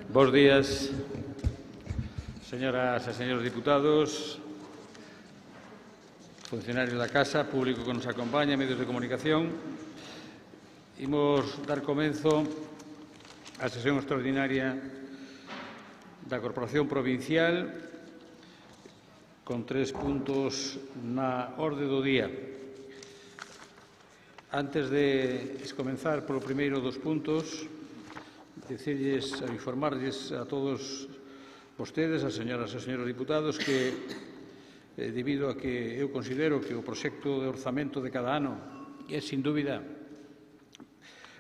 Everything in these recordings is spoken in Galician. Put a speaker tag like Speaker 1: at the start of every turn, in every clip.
Speaker 1: Bos días, señoras e señores diputados, funcionarios da Casa, público que nos acompaña, medios de comunicación. Imos dar comenzo á sesión extraordinaria da Corporación Provincial con 3 puntos na orde do día. Antes de comenzar polo primeiro dos puntos, informarlles a todos vostedes, as señoras e señores diputados, que debido a que eu considero que o proxecto de orzamento de cada ano é, sin dúbida,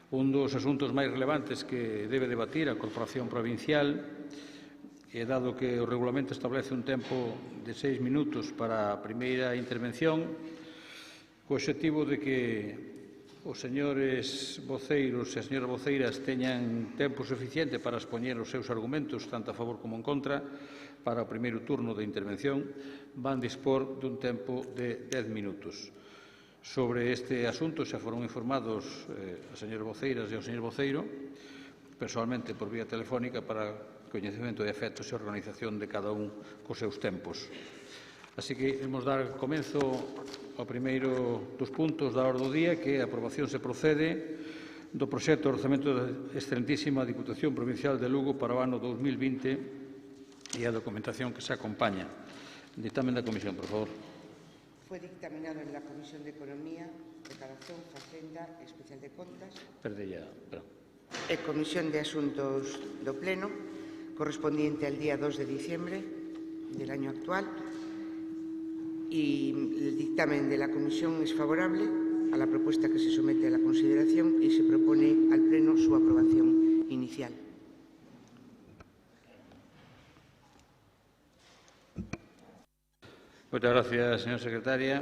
Speaker 1: un dos asuntos máis relevantes que debe debatir a Corporación Provincial, e dado que o regulamento establece un tempo de 6 minutos para a primeira intervención, co obxectivo de que os señores voceiros e as señoras voceiras teñan tempo suficiente para expoñer os seus argumentos, tanto a favor como en contra, para o primeiro turno de intervención, van dispor dun tempo de 10 minutos. Sobre este asunto xa foron informados as señoras voceiras e o señor voceiro, personalmente por vía telefónica, para coñecemento de efectos e organización de cada un cos seus tempos. Así que imos dar comenzo ao primeiro dos puntos da orde do día, que é a aprobación se procede do proxecto de orzamento da excelentísima Diputación Provincial de Lugo para o ano 2020 e a documentación que se acompaña. Dictamen da Comisión, por favor.
Speaker 2: Fue dictaminado en la Comisión de Economía, Declaración, Facenda, Especial de Contas e Comisión de Asuntos do Pleno, correspondiente al día 2 de diciembre del año actual, y el dictamen de la Comisión es favorable a la propuesta que se somete a la consideración y se propone al Pleno su aprobación inicial.
Speaker 1: Moitas gracias, señora secretaria.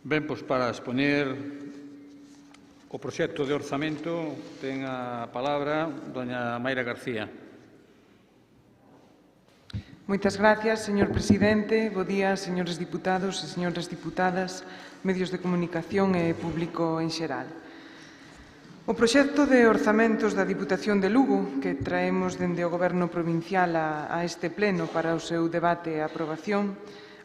Speaker 1: Ben, pois para expoñer o proxecto de orzamento ten a palabra doña Mayra García.
Speaker 3: Moitas gracias, señor presidente. Bo día, señores diputados e señoras diputadas, medios de comunicación e público en xeral. O proxecto de orzamentos da Diputación de Lugo, que traemos dende o Goberno provincial a este pleno para o seu debate e aprobación,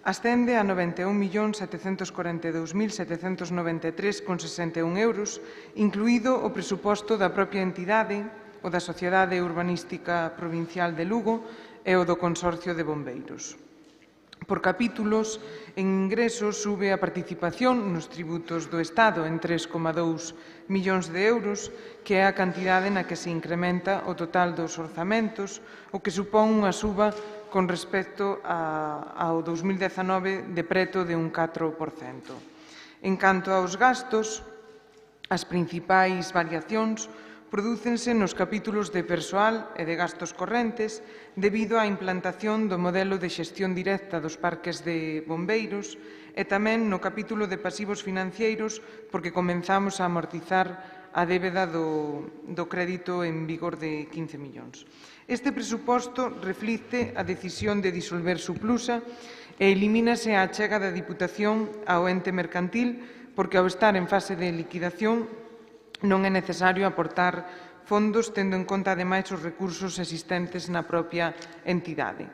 Speaker 3: ascende a 91.742.793,61 euros, incluído o presuposto da propia entidade, o da Sociedade Urbanística Provincial de Lugo e o do Consorcio de Bombeiros. Por capítulos, en ingresos sube a participación nos tributos do Estado en 3,2 millóns de euros, que é a cantidade na que se incrementa o total dos orzamentos, o que supón unha suba con respecto ao 2019 de preto de un 4%. En canto aos gastos, as principais variacións prodúcense nos capítulos de persoal e de gastos correntes debido á implantación do modelo de xestión directa dos parques de bombeiros e tamén no capítulo de pasivos financeiros porque comenzamos a amortizar a débeda do crédito en vigor de 15 millóns. Este presuposto reflicte a decisión de disolver Suplusa e elimínase a achega da Diputación ao ente mercantil porque ao estar en fase de liquidación non é necesario aportar fondos tendo en conta ademais os recursos existentes na propia entidade.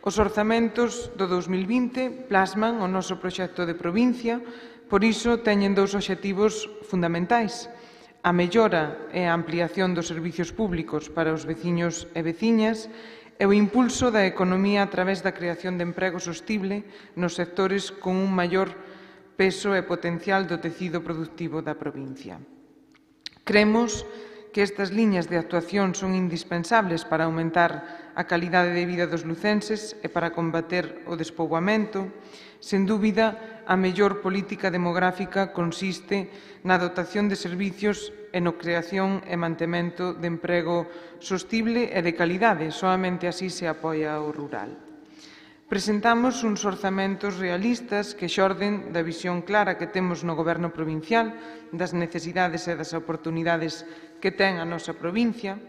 Speaker 3: Os orzamentos do 2020 plasman o noso proxecto de provincia, por iso teñen dous obxectivos fundamentais: a mellora e a ampliación dos servizos públicos para os veciños e veciñas e o impulso da economía a través da creación de emprego sostible nos sectores con un maior peso e potencial do tecido productivo da provincia. Cremos que estas liñas de actuación son indispensables para aumentar a calidade de vida dos lucenses e para combater o despoboamento. Sen dúbida, a mellor política demográfica consiste na dotación de servizos e na creación e mantemento de emprego sostible e de calidade. Soamente así se apoia o rural. Presentamos uns orzamentos realistas que xorden da visión clara que temos no Goberno provincial, das necesidades e das oportunidades que ten a nosa provincia,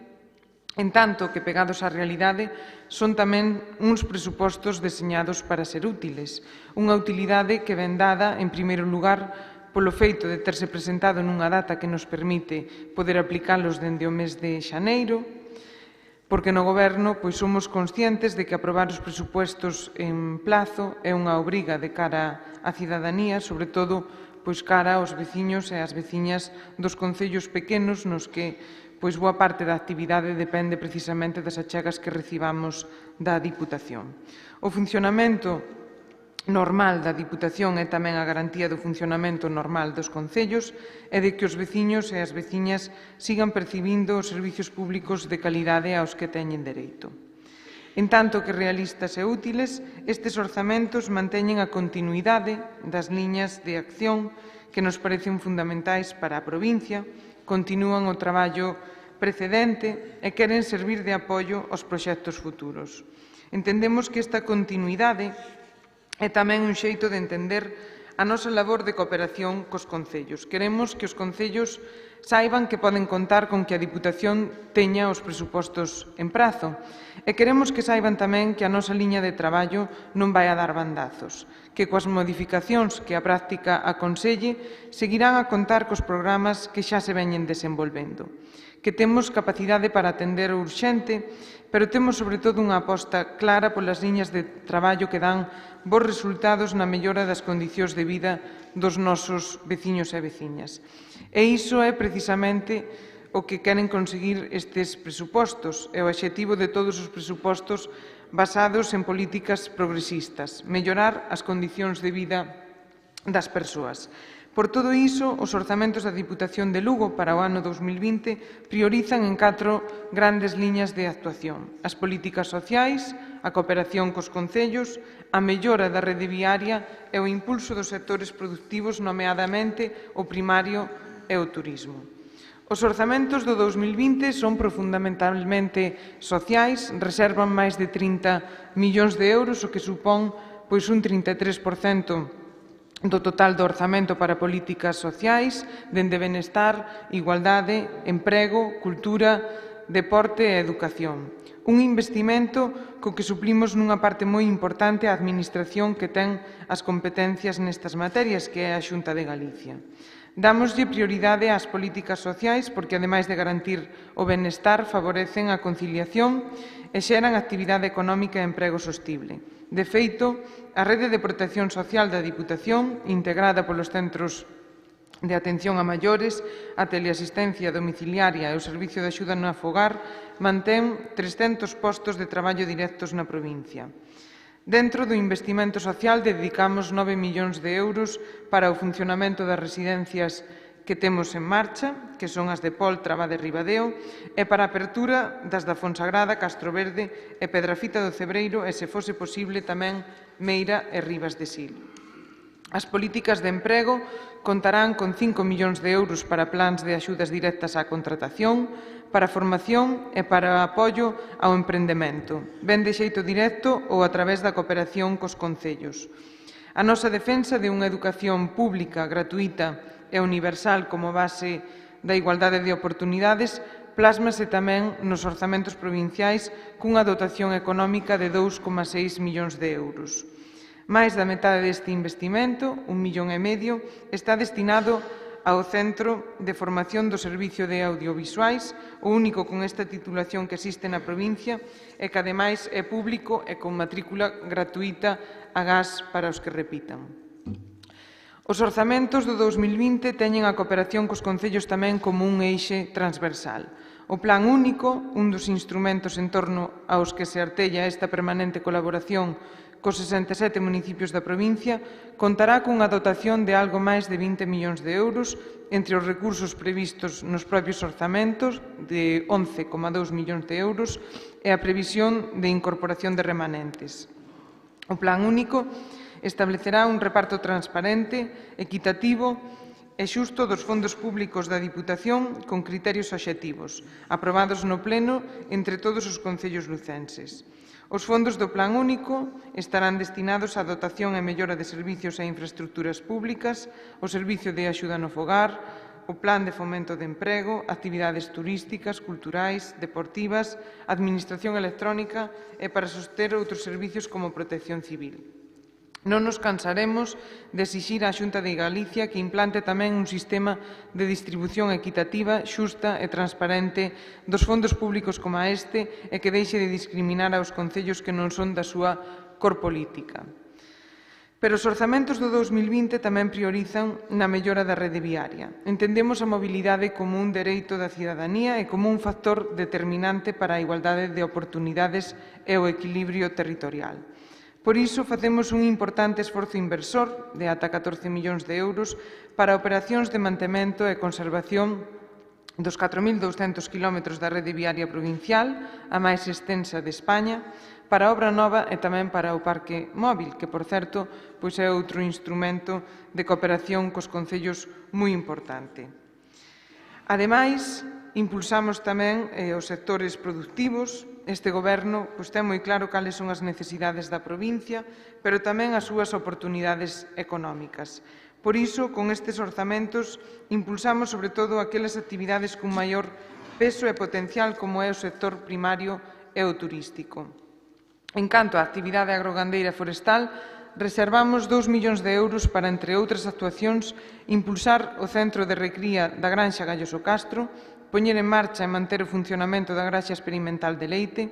Speaker 3: en tanto que, pegados á realidade, son tamén uns presupostos deseñados para ser útiles, unha utilidade que ven dada, en primeiro lugar, polo feito de terse presentado nunha data que nos permite poder aplicalos dende o mes de xaneiro, porque no Goberno somos conscientes de que aprobar os presupostos en plazo é unha obriga de cara á cidadanía, sobre todo cara aos veciños e ás veciñas dos concellos pequenos nos que boa parte da actividade depende precisamente das achegas que recibamos da Diputación. O funcionamento normal da Diputación é tamén a garantía do funcionamento normal dos concellos e de que os veciños e as veciñas sigan percibindo os servizos públicos de calidade aos que teñen dereito. En tanto que realistas e útiles, estes orzamentos manteñen a continuidade das liñas de acción que nos parecen fundamentais para a provincia, continúan o traballo precedente e queren servir de apoio aos proxectos futuros. Entendemos que esta continuidade é tamén un xeito de entender a nosa labor de cooperación cos concellos. Queremos que os concellos saiban que poden contar con que a Diputación teña os presupostos en prazo e queremos que saiban tamén que a nosa liña de traballo non vai a dar bandazos, que coas modificacións que a práctica aconselle seguirán a contar cos programas que xa se veñen desenvolvendo, que temos capacidade para atender o urxente, pero temos sobre todo unha aposta clara polas liñas de traballo que dan bons resultados na mellora das condicións de vida dos nosos veciños e veciñas. E iso é precisamente o que queren conseguir estes presupostos, e o obxectivo de todos os presupostos basados en políticas progresistas, mellorar as condicións de vida das persoas. Por todo iso, os orzamentos da Diputación de Lugo para o ano 2020 priorizan en 4 grandes liñas de actuación: as políticas sociais, a cooperación cos concellos, a mellora da rede viaria e o impulso dos sectores productivos, nomeadamente o primario e o turismo. Os orzamentos do 2020 son profundamentalmente sociais, reservan máis de 30 millóns de euros, o que supón un 33% do total do orzamento para políticas sociais, dende benestar, igualdade, emprego, cultura, deporte e educación. Un investimento co que suplimos nunha parte moi importante a Administración que ten as competencias nestas materias, que é a Xunta de Galicia. Dámoslle prioridade ás políticas sociais porque, ademais de garantir o benestar, favorecen a conciliación e xeran actividade económica e emprego sostible. De feito, a rede de protección social da Diputación, integrada polos centros de atención a maiores, a teleasistencia domiciliaria e o servicio de axuda no afogar, mantén 300 postos de traballo directos na provincia. Dentro do investimento social dedicamos 9 millóns de euros para o funcionamento das residencias que temos en marcha, que son as de Poltra, Abade e Ribadeo, e para a apertura das da Fonsagrada, Castroverde e Pedrafita do Cebreiro e, se fose posible, tamén Meira e Ribas de Sil. As políticas de emprego contarán con 5 millóns de euros para plans de axudas directas á contratación, para a formación e para o apoio ao emprendemento, ben de xeito directo ou a través da cooperación cos concellos. A nosa defensa de unha educación pública, gratuíta e universal como base da igualdade de oportunidades plásmase tamén nos orzamentos provinciais cunha dotación económica de 2,6 millóns de euros. Máis da metade deste investimento, 1,5 millón, está destinado ao Centro de Formación do Servicio de Audiovisuais, o único con esta titulación que existe na provincia e que, ademais, é público e con matrícula gratuíta agás para os que repitan. Os orzamentos do 2020 teñen a cooperación cos concellos tamén como un eixe transversal. O Plan Único, un dos instrumentos en torno aos que se artella esta permanente colaboración cos 67 municipios da provincia, contará cunha dotación de algo máis de 20 millóns de euros entre os recursos previstos nos propios orzamentos de 11,2 millóns de euros e a previsión de incorporación de remanentes. O Plan Único establecerá un reparto transparente, equitativo e xusto dos fondos públicos da Diputación con criterios obxectivos, aprobados no Pleno entre todos os concellos lucenses. Os fondos do Plan Único estarán destinados á dotación e mellora de servicios e infraestructuras públicas, o servicio de axuda no fogar, o plan de fomento de emprego, actividades turísticas, culturais, deportivas, administración electrónica e para soster outros servicios como protección civil. Non nos cansaremos de exixir á Xunta de Galicia que implante tamén un sistema de distribución equitativa, xusta e transparente dos fondos públicos como este e que deixe de discriminar aos concellos que non son da súa cor política. Pero os orzamentos do 2020 tamén priorizan na mellora da rede viaria. Entendemos a mobilidade como un dereito da cidadanía e como un factor determinante para a igualdade de oportunidades e o equilibrio territorial. Por iso, facemos un importante esforzo inversor de ata 14 millóns de euros para operacións de mantemento e conservación dos 4.200 km da rede viaria provincial, a máis extensa de España, para a obra nova e tamén para o parque móvil, que, por certo, é outro instrumento de cooperación cos concellos moi importante. Ademais, impulsamos tamén os sectores productivos. Este Goberno ten moi claro cales son as necesidades da provincia, pero tamén as súas oportunidades económicas. Por iso, con estes orzamentos, impulsamos sobre todo aquelas actividades con maior peso e potencial como é o sector primario e o turístico. En canto á actividade agrogandeira e forestal, reservamos 2 millóns de euros para, entre outras actuacións, impulsar o Centro de Recría da Granxa Galloso Castro, poñer en marcha e manter o funcionamento da Granxa Experimental de Leite,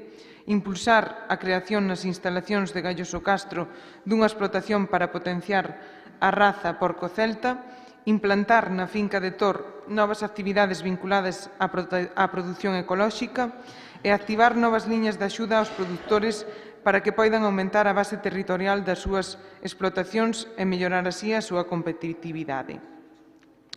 Speaker 3: impulsar a creación nas instalacións de Galloso Castro dunha explotación para potenciar a raza porco celta, implantar na finca de Tor novas actividades vinculadas á produción ecolóxica e activar novas liñas de axuda aos produtores para que poidan aumentar a base territorial das súas explotacións e mellorar así a súa competitividade.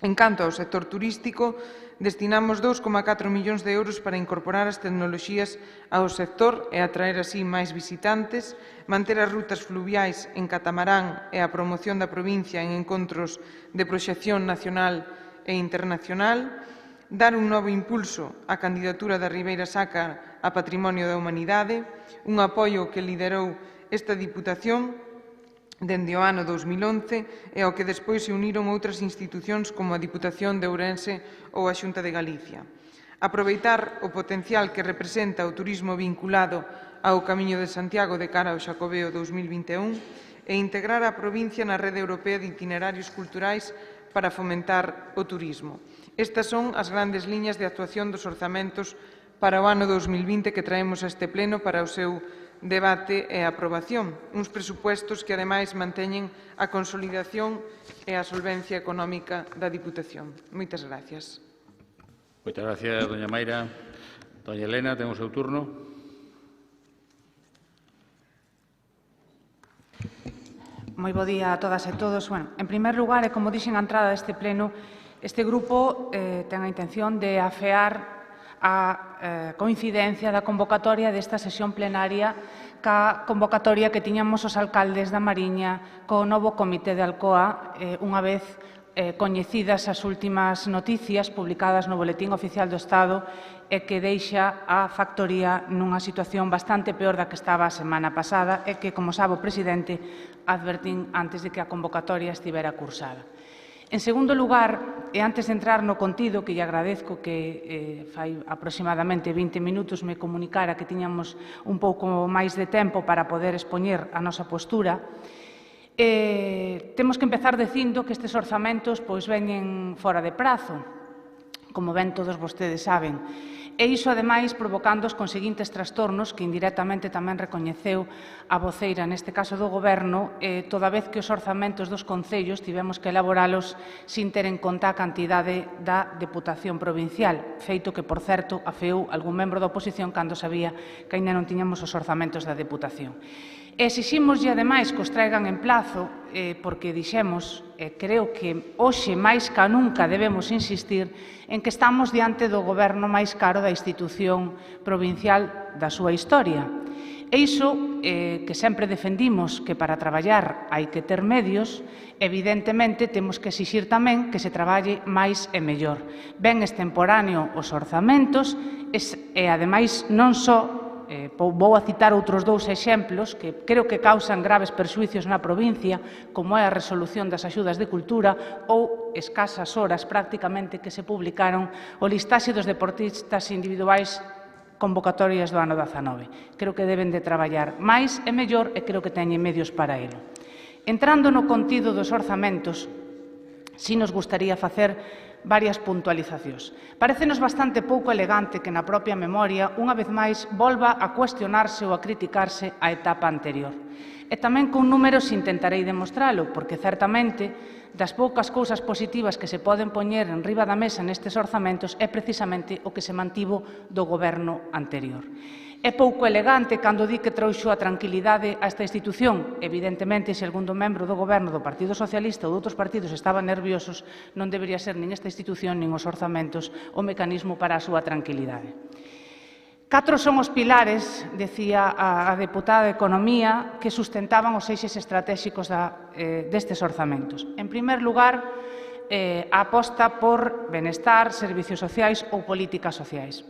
Speaker 3: En canto ao sector turístico, destinamos 2,4 millóns de euros para incorporar as tecnoloxías ao sector e atraer así máis visitantes, manter as rutas fluviais en catamarán e a promoción da provincia en encontros de proxección nacional e internacional, dar un novo impulso á candidatura da Ribeira Sacra a Patrimonio da Humanidade, un apoio que liderou esta Diputación dende o ano 2011 e ao que despois se uniron outras institucións como a Diputación de Ourense ou a Xunta de Galicia. Aproveitar o potencial que representa o turismo vinculado ao Camiño de Santiago de cara ao Xacobeo 2021 e integrar a provincia na Rede Europea de Itinerarios Culturais para fomentar o turismo. Estas son as grandes liñas de actuación dos orzamentos para o ano 2020 que traemos a este pleno para o seu debate e aprobación. Uns presupuestos que, ademais, manteñen a consolidación e a solvencia económica da Diputación. Moitas gracias.
Speaker 1: Moitas gracias, doña Mayra. Doña Elena, ten o seu turno.
Speaker 4: Moi bo día a todas e todos. En primer lugar, e como dixen a entrada deste pleno, este grupo ten a intención de afear a coincidencia da convocatoria desta sesión plenaria ca convocatoria que tiñamos os alcaldes da Mariña co novo Comité de Alcoa, unha vez coñecidas as últimas noticias publicadas no Boletín Oficial do Estado e que deixa a factoría nunha situación bastante peor da que estaba a semana pasada e que, como sabe o presidente, advertín antes de que a convocatoria estivera cursada. En segundo lugar, e antes de entrar no contido, que lle agradezco que fai aproximadamente 20 minutos me comunicara que tiñamos un pouco máis de tempo para poder expoñer a nosa postura, temos que empezar dicindo que estes orzamentos veñen fora de prazo, como ben todos vostedes saben. E iso, ademais, provocando os conseguintes trastornos que indirectamente tamén recoñeceu a voceira, neste caso do Goberno, toda vez que os orzamentos dos concellos tivemos que elaboralos sin ter en conta a cantidade da Deputación Provincial, feito que, por certo, afeou algún membro da oposición cando sabía que aínda non tiñamos os orzamentos da Deputación. Exiximoslle, ademais, que os traigan en plazo, porque dixemos, creo que hoxe máis ca nunca debemos insistir en que estamos diante do goberno máis caro da institución provincial da súa historia. E iso, que sempre defendimos que para traballar hai que ter medios, evidentemente temos que exixir tamén que se traballe máis e mellor. Ben extemporáneo os orzamentos e, ademais, non só vou a citar outros dous exemplos que creo que causan graves perxuicios na provincia, como é a resolución das axudas de cultura ou escasas horas prácticamente que se publicaron o listaxe dos deportistas individuais convocatorias do ano 19. Creo que deben de traballar máis e mellor e creo que teñen medios para ello. Entrando no contido dos orzamentos, si nos gustaría facer varias puntualizacións. Parécenos bastante pouco elegante que na propia memoria, unha vez máis, volva a cuestionarse ou a criticarse a etapa anterior. E tamén con números intentarei demostralo, porque certamente das poucas cousas positivas que se poden poñer en riba da mesa nestes orzamentos é precisamente o que se mantivo do goberno anterior. É pouco elegante cando di que trouxo a tranquilidade a esta institución. Evidentemente, se algún membro do goberno do Partido Socialista ou de outros partidos estaban nerviosos, non debería ser nin esta institución nin os orzamentos o mecanismo para a súa tranquilidade. 4 son os pilares, decía a deputada de Economía, que sustentaban os eixes estratégicos destes orzamentos. En primer lugar, a aposta por benestar, servicios sociais ou políticas sociais.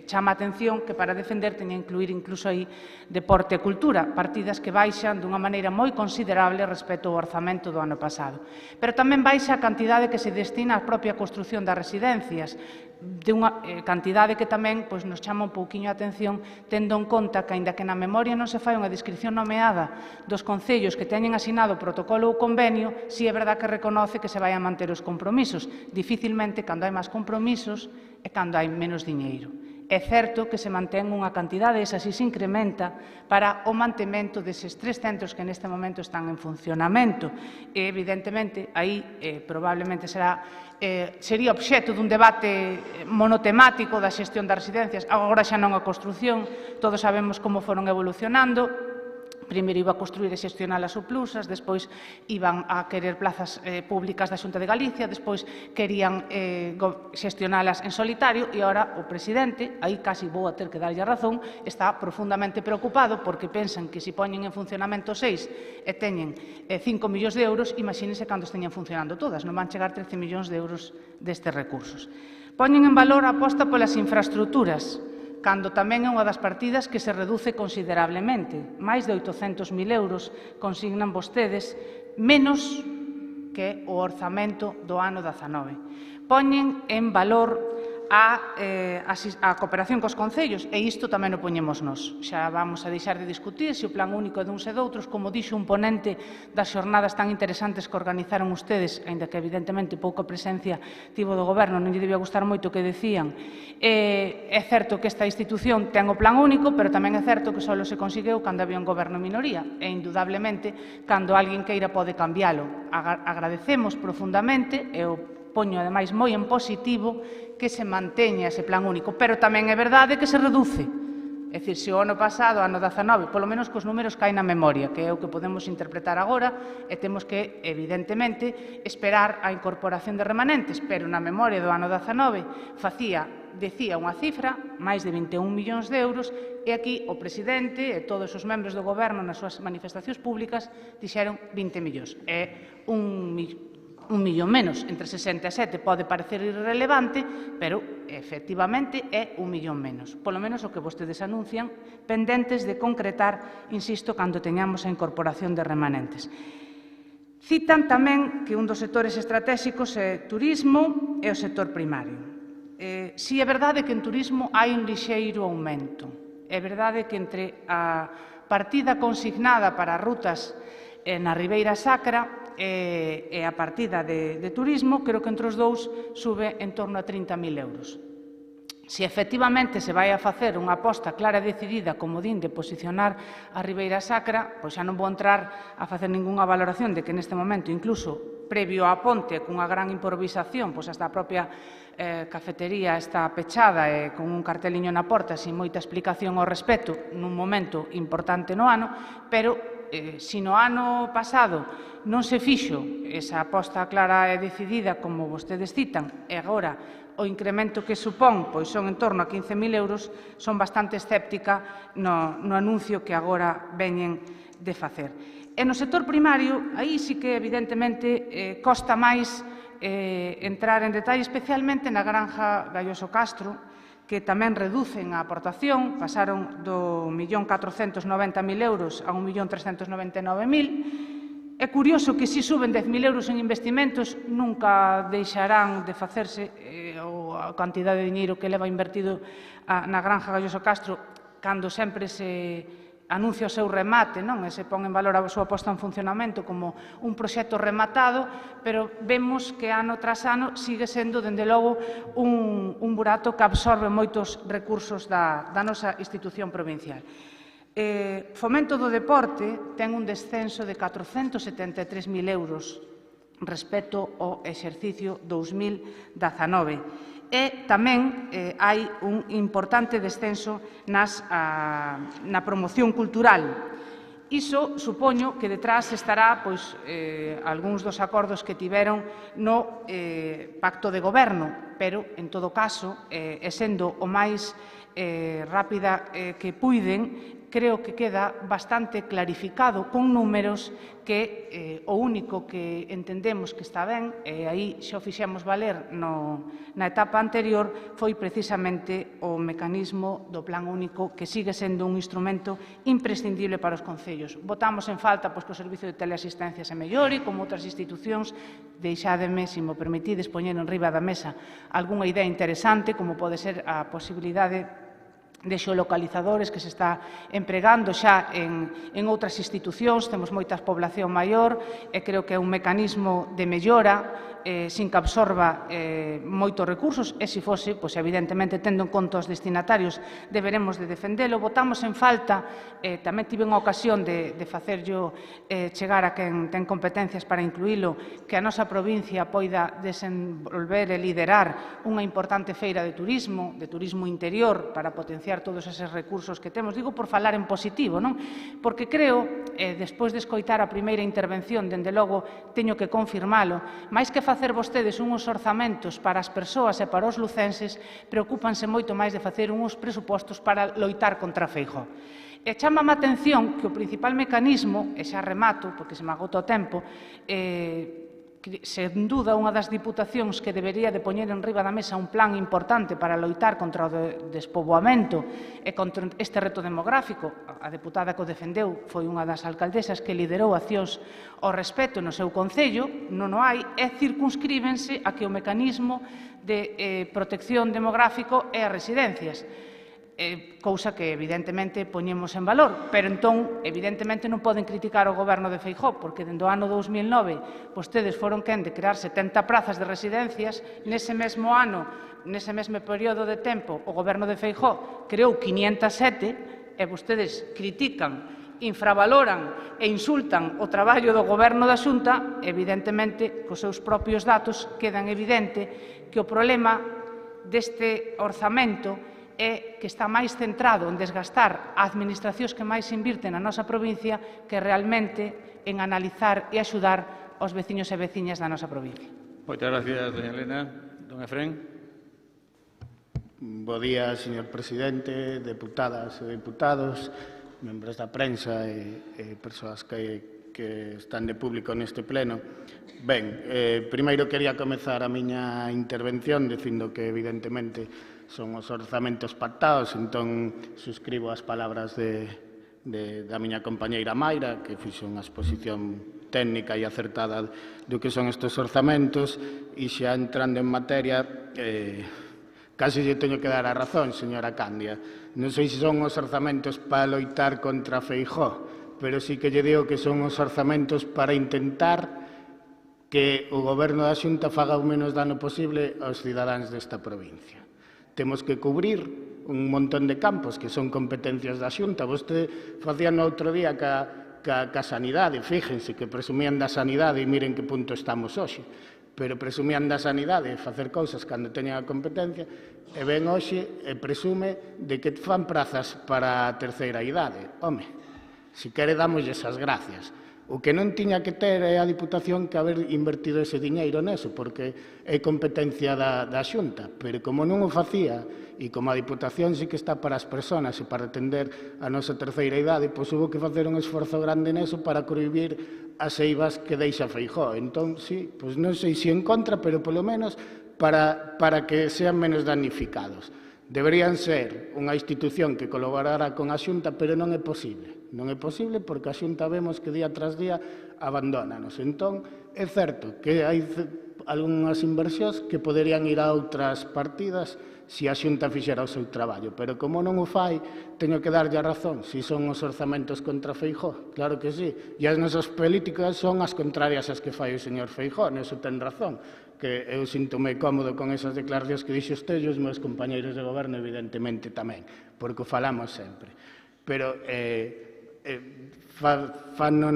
Speaker 4: Chama a atención que para defender teña incluir incluso aí deporte e cultura, partidas que baixan dunha maneira moi considerable respecto ao orzamento do ano pasado. Pero tamén baixa a cantidade que se destina á propia construción das residencias, de unha cantidade que tamén nos chama un pouquiño a atención, tendo en conta que, aínda que na memoria non se fai unha descripción nomeada dos concellos que teñen asinado o protocolo ou convenio, si é verdad que reconoce que se vai a manter os compromisos. Dificilmente, cando hai máis compromisos, é cando hai menos diñeiro. É certo que se mantén unha cantidade, esa si se incrementa, para o mantemento deses 3 centros que neste momento están en funcionamento. E, evidentemente, aí probablemente sería obxecto dun debate monotemático da xestión das residencias, agora xa non a construción, todos sabemos como foron evolucionando. Primeiro iba a construir e xestionar as suplusas, despois iban a querer plazas públicas da Xunta de Galicia, despois querían xestionalas en solitario e agora o presidente, aí casi vou a ter que darlle a razón, está profundamente preocupado porque pensan que se poñen en funcionamento 6 e teñen 5 millóns de euros, imagínense cando esteñen funcionando todas, non van chegar 13 millóns de euros destes recursos. Poñen en valor a aposta polas infraestructuras, cando tamén é unha das partidas que se reduce considerablemente. Máis de 800.000 euros consignan vostedes, menos que o orzamento do ano 19. Poñen en valor a cooperación cos concellos, e isto tamén o poñemos nós. Xa vamos a deixar de discutir se o plan único é duns e doutros, como dixo un ponente das xornadas tan interesantes que organizaron ustedes, aínda que evidentemente pouca presencia tivo do goberno, non lle debía gustar moito o que decían. É certo que esta institución ten o plan único, pero tamén é certo que só se conseguiu cando había un goberno minoría, e indudablemente, cando alguén queira pode cambialo. Agradecemos profundamente, e o poño ademais moi en positivo, que se manteña ese plan único, pero tamén é verdade que se reduce. É dicir, se o ano pasado, ano 19, polo menos cos números que hai na memoria, que é o que podemos interpretar agora, e temos que, evidentemente, esperar a incorporación de remanentes, pero na memoria do ano 19 decía unha cifra, máis de 21 millóns de euros, e aquí o presidente e todos os membros do goberno nas súas manifestacións públicas dixeron 20 millóns. É un millón menos, entre 67 pode parecer irrelevante, pero efectivamente é un millón menos. Polo menos o que vostedes anuncian, pendentes de concretar, insisto, cando teñamos a incorporación de remanentes. Citan tamén que un dos sectores estratégicos é turismo e o sector primario. Si é verdade que en turismo hai un lixeiro aumento. É verdade que entre a partida consignada para rutas na Ribeira Sacra e a partida de turismo, creo que entre os dous sube en torno a 30.000 euros. Se efectivamente se vai a facer unha aposta clara e decidida, como din, de posicionar a Ribeira Sacra, pois xa non vou entrar a facer ningunha valoración de que neste momento, incluso previo á ponte, cunha gran improvisación, pois hasta a propia cafetería está pechada e con un carteliño na porta sin moita explicación ao respecto nun momento importante no ano, pero se no ano pasado non se fixo esa aposta clara e decidida, como vostedes citan, e agora o incremento que supón pois son en torno a 15.000 euros, son bastante escéptica no anuncio que agora veñen de facer. E no sector primario, aí sí que evidentemente costa máis entrar en detalle, especialmente na granja Galloso Castro, que tamén reducen a aportación, pasaron do 1.490.000 euros a 1.399.000. É curioso que se suben 10.000 euros en investimentos, nunca deixarán de facerse a cantidade de diñeiro que leva invertido na granja Galloso Castro, cando sempre se anuncia o seu remate, non? E se pon en valor a súa posta en funcionamento como un proxecto rematado, pero vemos que ano tras ano sigue sendo, dende logo, un burato que absorbe moitos recursos da nosa institución provincial. Fomento do Deporte ten un descenso de 473.000 euros respecto ao exercicio 2019. E tamén hai un importante descenso na promoción cultural. Iso supoño que detrás estará algúns dos acordos que tiveron no pacto de goberno, pero, en todo caso, e sendo o máis rápida que puiden, creo que queda bastante clarificado con números que o único que entendemos que está ben, e aí xa o fixemos valer na etapa anterior, foi precisamente o mecanismo do Plan Único, que sigue sendo un instrumento imprescindible para os concellos. Votamos en falta que o Servicio de Teleasistencia se mellore, como outras institucións. Deixádeme, se mo permitides, poñer en riba da mesa algunha idea interesante, como pode ser a posibilidade de xeolocalizadores que se está empregando xa en outras institucións. Temos moita población maior e creo que é un mecanismo de mellora sin que absorba moitos recursos, e se fose, evidentemente, tendo en conta os destinatarios, deberemos de defendelo. Votamos en falta, tamén tive unha ocasión de facerllo chegar a quen ten competencias para incluílo, que a nosa provincia poida desenvolver e liderar unha importante feira de turismo interior, para potenciar todos eses recursos que temos. Digo por falar en positivo, non? Porque creo, despois de escoitar a primeira intervención, dende logo teño que confirmalo, máis que facer vostedes uns orzamentos para as persoas e para os lucenses, preocúpanse moito máis de facer uns presupostos para loitar contra Feijóo. E chámame a atención que o principal mecanismo, e xa remato, porque se me agota o tempo, sen dúda, unha das diputacións que debería de poñer en riba da mesa un plan importante para loitar contra o despoboamento e contra este reto demográfico. A deputada que o defendeu foi unha das alcaldesas que liderou accións ao respecto no seu concello, non o hai, e circunscríbense a que o mecanismo de protección demográfico é as residencias. Cousa que, evidentemente, poñemos en valor, pero entón, evidentemente, non poden criticar o goberno de Feijóo, porque dende o ano 2009 vostedes foron quen de crear 70 prazas de residencias. Nese mesmo ano, nese mesmo período de tempo, o goberno de Feijóo creou 507, e vostedes critican, infravaloran e insultan o traballo do goberno da Xunta. Evidentemente, cos seus propios datos, quedan evidente que o problema deste orzamento é que está máis centrado en desgastar a administracións que máis invirten na nosa provincia que realmente en analizar e axudar aos veciños e veciñas da nosa provincia.
Speaker 1: Moitas gracias, doña Elena. Don Efrén.
Speaker 5: Bo día, señor presidente, deputadas e deputados, membros da prensa e persoas que están de público neste pleno. Ben, primeiro quería comezar a miña intervención dicindo que, evidentemente, son os orzamentos pactados, entón suscribo as palabras da miña compañeira Mayra, que fixo unha exposición técnica e acertada do que son estes orzamentos, e xa entrando en materia, casi lle teño que dar a razón, señora Candia. Non sei se son os orzamentos para loitar contra Feijóo, pero sí que lle digo que son os orzamentos para intentar que o goberno da Xunta faga o menos dano posible aos cidadáns desta provincia. Temos que cubrir un montón de campos que son competencias da Xunta. Vostede facía no outro día ca sanidade, fíjense que presumían da sanidade e miren que punto estamos hoxe, pero presumían da sanidade facer cousas cando teñan a competencia, e ven hoxe e presume de que fan prazas para a terceira idade. Home, se quere damoslle esas gracias. O que non tiña que ter é a Diputación que haber invertido ese diñeiro neso, porque é competencia da Xunta, pero como non o facía, e como a Diputación sí que está para as persoas e para atender a nosa terceira idade, pois hubo que facer un esforzo grande neso para cohibir as eivas que deixa Feijóo. Entón, sí, pois non sei se en contra, pero polo menos para que sean menos damnificados. Deberían ser unha institución que colaborara con a Xunta, pero non é posible. Non é posible porque a Xunta vemos que día tras día abandónanos. Entón, é certo que hai algunhas inversións que poderían ir a outras partidas se a Xunta fixera o seu traballo. Pero como non o fai, teño que darlle a razón. Si son os orzamentos contra Feijóo, claro que sí. E as nosas políticas son as contrarias ás que fai o señor Feijóo, neso ten razón. Que eu síntome cómodo con esas declaracións que dixo usted e os meus compañeiros de goberno, evidentemente, tamén, porque o falamos sempre. Pero fano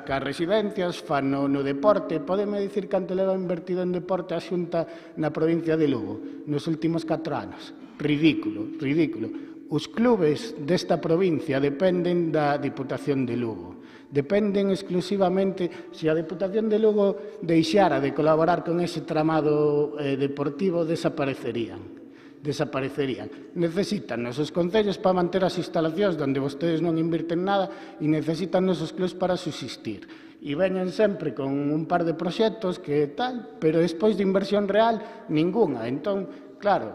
Speaker 5: cas residencias, fano no deporte. Pódeme dicir canto leva invertido en deporte a Xunta na provincia de Lugo nos últimos 4 anos? Ridículo, ridículo. Os clubes desta provincia dependen da Diputación de Lugo. Dependen exclusivamente, se a Diputación de Lugo deixara de colaborar con ese tramado deportivo, desaparecerían. Necesitan os concellos para manter as instalacións onde vostedes non invirten nada e necesitan os clubs para subsistir. E veñen sempre con un par de proxectos que tal, pero despois de inversión real, ninguna. Entón, claro,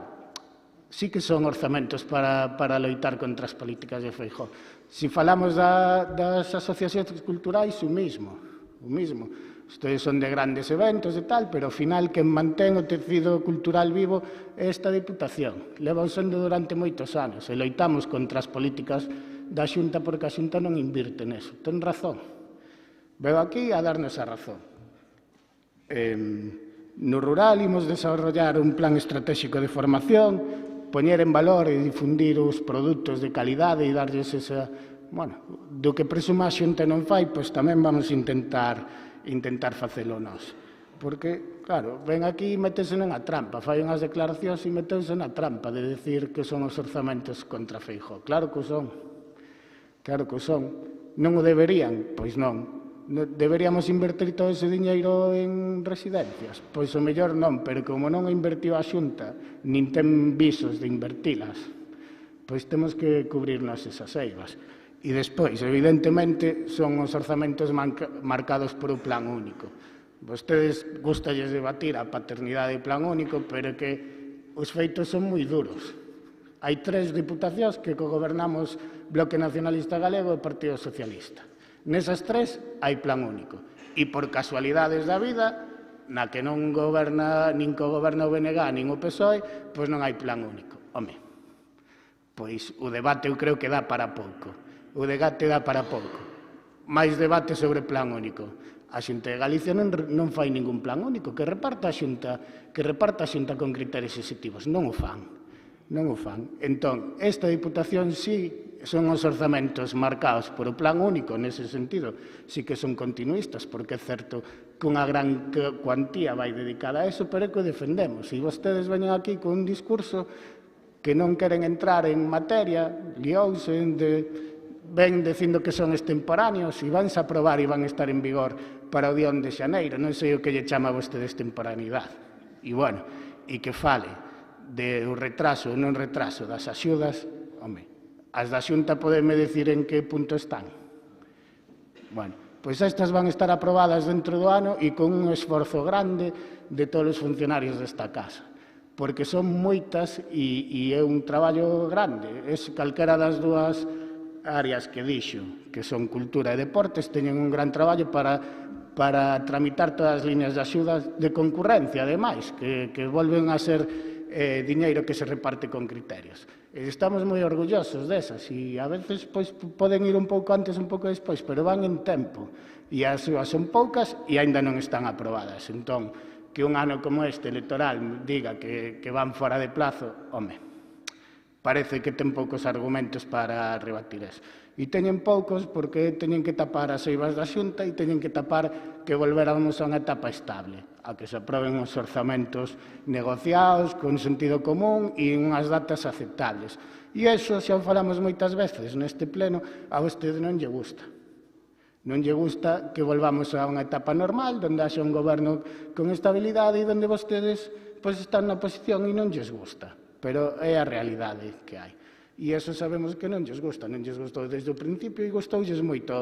Speaker 5: sí que son orzamentos para loitar contra as políticas de Feijóo. Se falamos das asociacións culturais, o mismo. Ustedes son de grandes eventos e tal, pero ao final quen mantén o tecido cultural vivo é esta Diputación. Leva sendo durante moitos anos e loitamos contra as políticas da Xunta porque a Xunta non invirte neso. Ten razón. Veo aquí a darnos a razón. No rural imos desarrollar un plan estratégico de formación, poñer en valor e difundir os produtos de calidade e darlles esa... Bueno, do que presuma a Xunta non fai, pois tamén vamos a intentar facelo nós. Porque, claro, ven aquí e metese nunha trampa, fai unhas declaracións e metese na trampa de decir que son os orzamentos contra Feijóo. Claro que o son. Non o deberían? Pois non. Deberíamos invertir todo ese diñeiro en residencias? Pois o mellor non, pero como non invertiu a Xunta, nin ten visos de invertilas, pois temos que cubrirnos esas eivas. E despois, evidentemente, son os orzamentos marcados por o plan único. Vostedes gustalles debatir a paternidade e plan único, pero que os feitos son moi duros. Hai 3 diputacións que cogobernamos Bloque Nacionalista Galego e Partido Socialista. Nesas 3 hai plan único. E por casualidades da vida, na que non goberna nin cogoberna o BNG nin o PSOE, pois non hai plan único. Home, pois o debate eu creo que dá para pouco. Máis debate sobre plan único. A Xunta de Galicia non fai ningún plan único. Que reparta a Xunta con criterios exceptivos. Non o fan. Entón, esta Diputación sí son os orzamentos marcados por o plan único, nese sentido, sí que son continuistas, porque é certo que unha gran cuantía vai dedicada a eso, pero é que o defendemos. E vostedes veñen aquí con un discurso que non queren entrar en materia, liouse, ven dicindo que son extemporáneos e vanse a aprobar e van a estar en vigor para o día 1 de xaneiro. Non sei o que lle chama a vostedes extemporaneidade. E, bueno, e que fale do retraso ou non retraso das axudas, home, as da Xunta podeme dicir en que punto están. Bueno, pois estas van a estar aprobadas dentro do ano e con un esforzo grande de todos os funcionarios desta casa, porque son moitas e é un traballo grande. Calquera das dúas áreas que dixo, que son cultura e deportes, teñen un gran traballo para tramitar todas as líneas de axudas de concurrencia, ademais, que volven a ser diñeiro que se reparte con criterios. Estamos moi orgullosos desas e a veces poden ir un pouco antes, un pouco despois, pero van en tempo e as súas son poucas e aínda non están aprobadas. Entón, que un ano como este electoral diga que van fora de plazo, home, parece que ten poucos argumentos para rebatir eso. E teñen poucos porque teñen que tapar as eivas da Xunta e teñen que tapar que volveramos a unha etapa estable, a que se aproben os orzamentos negociados, con sentido común e en unhas datas aceptables. E iso, xa o falamos moitas veces neste pleno, a vostede non lle gusta. Non lle gusta que volvamos a unha etapa normal, onde haxa un goberno con estabilidade e onde vostedes están na oposición e non lles gusta. Pero é a realidade que hai. E iso sabemos que non lles gusta. Non lles gustou desde o principio e gustoulles moito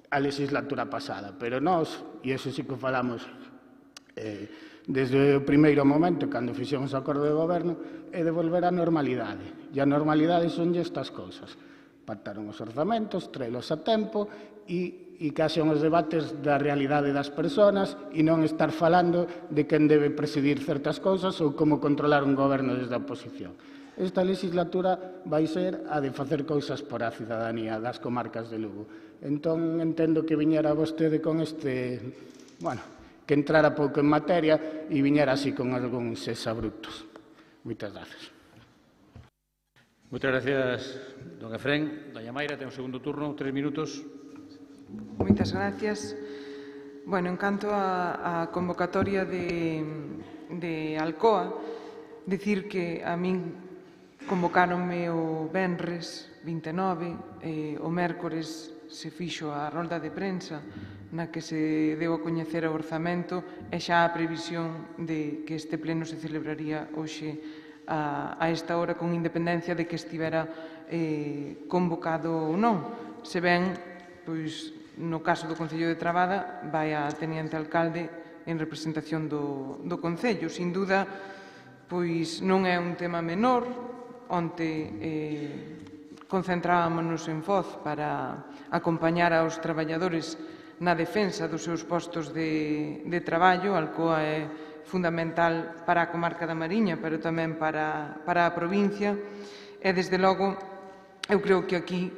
Speaker 5: a legislatura pasada. Pero nós, e iso sí que falamos desde o primeiro momento, cando fixemos o acordo de goberno, é de volver á normalidade. E a normalidade son estas cousas. pactaron os orzamentos, traelos a tempo e que haxan os debates da realidade das persoas e non estar falando de quen debe presidir certas cousas ou como controlar un goberno desde a oposición. Esta legislatura vai ser a de facer cousas por a cidadanía das comarcas de Lugo. Entón, entendo que viñera vostede con este... Bueno, que entrara pouco en materia e viñera así con algúns exabruptos. Moitas gracias.
Speaker 1: Moitas gracias, don Efrén. Doña Mayra, ten o segundo turno, 3 minutos.
Speaker 3: Moitas gracias. Bueno, en canto á convocatoria de Alcoa, dicir que a min convocáronme o venres 29, o mércores se fixo a rolda de prensa na que se deu a coñecer o orzamento e xa a previsión de que este pleno se celebraría hoxe a esta hora con independencia de que estivera convocado ou non. Se ben, pois, no caso do Concello de Trabada, vai a teniente alcalde en representación do Concello. Sin duda, pois non é un tema menor. Onte concentrámonos en Foz para acompañar aos traballadores na defensa dos seus postos de traballo. Alcoa é fundamental para a comarca da Mariña, pero tamén para a provincia. E, desde logo, eu creo que aquí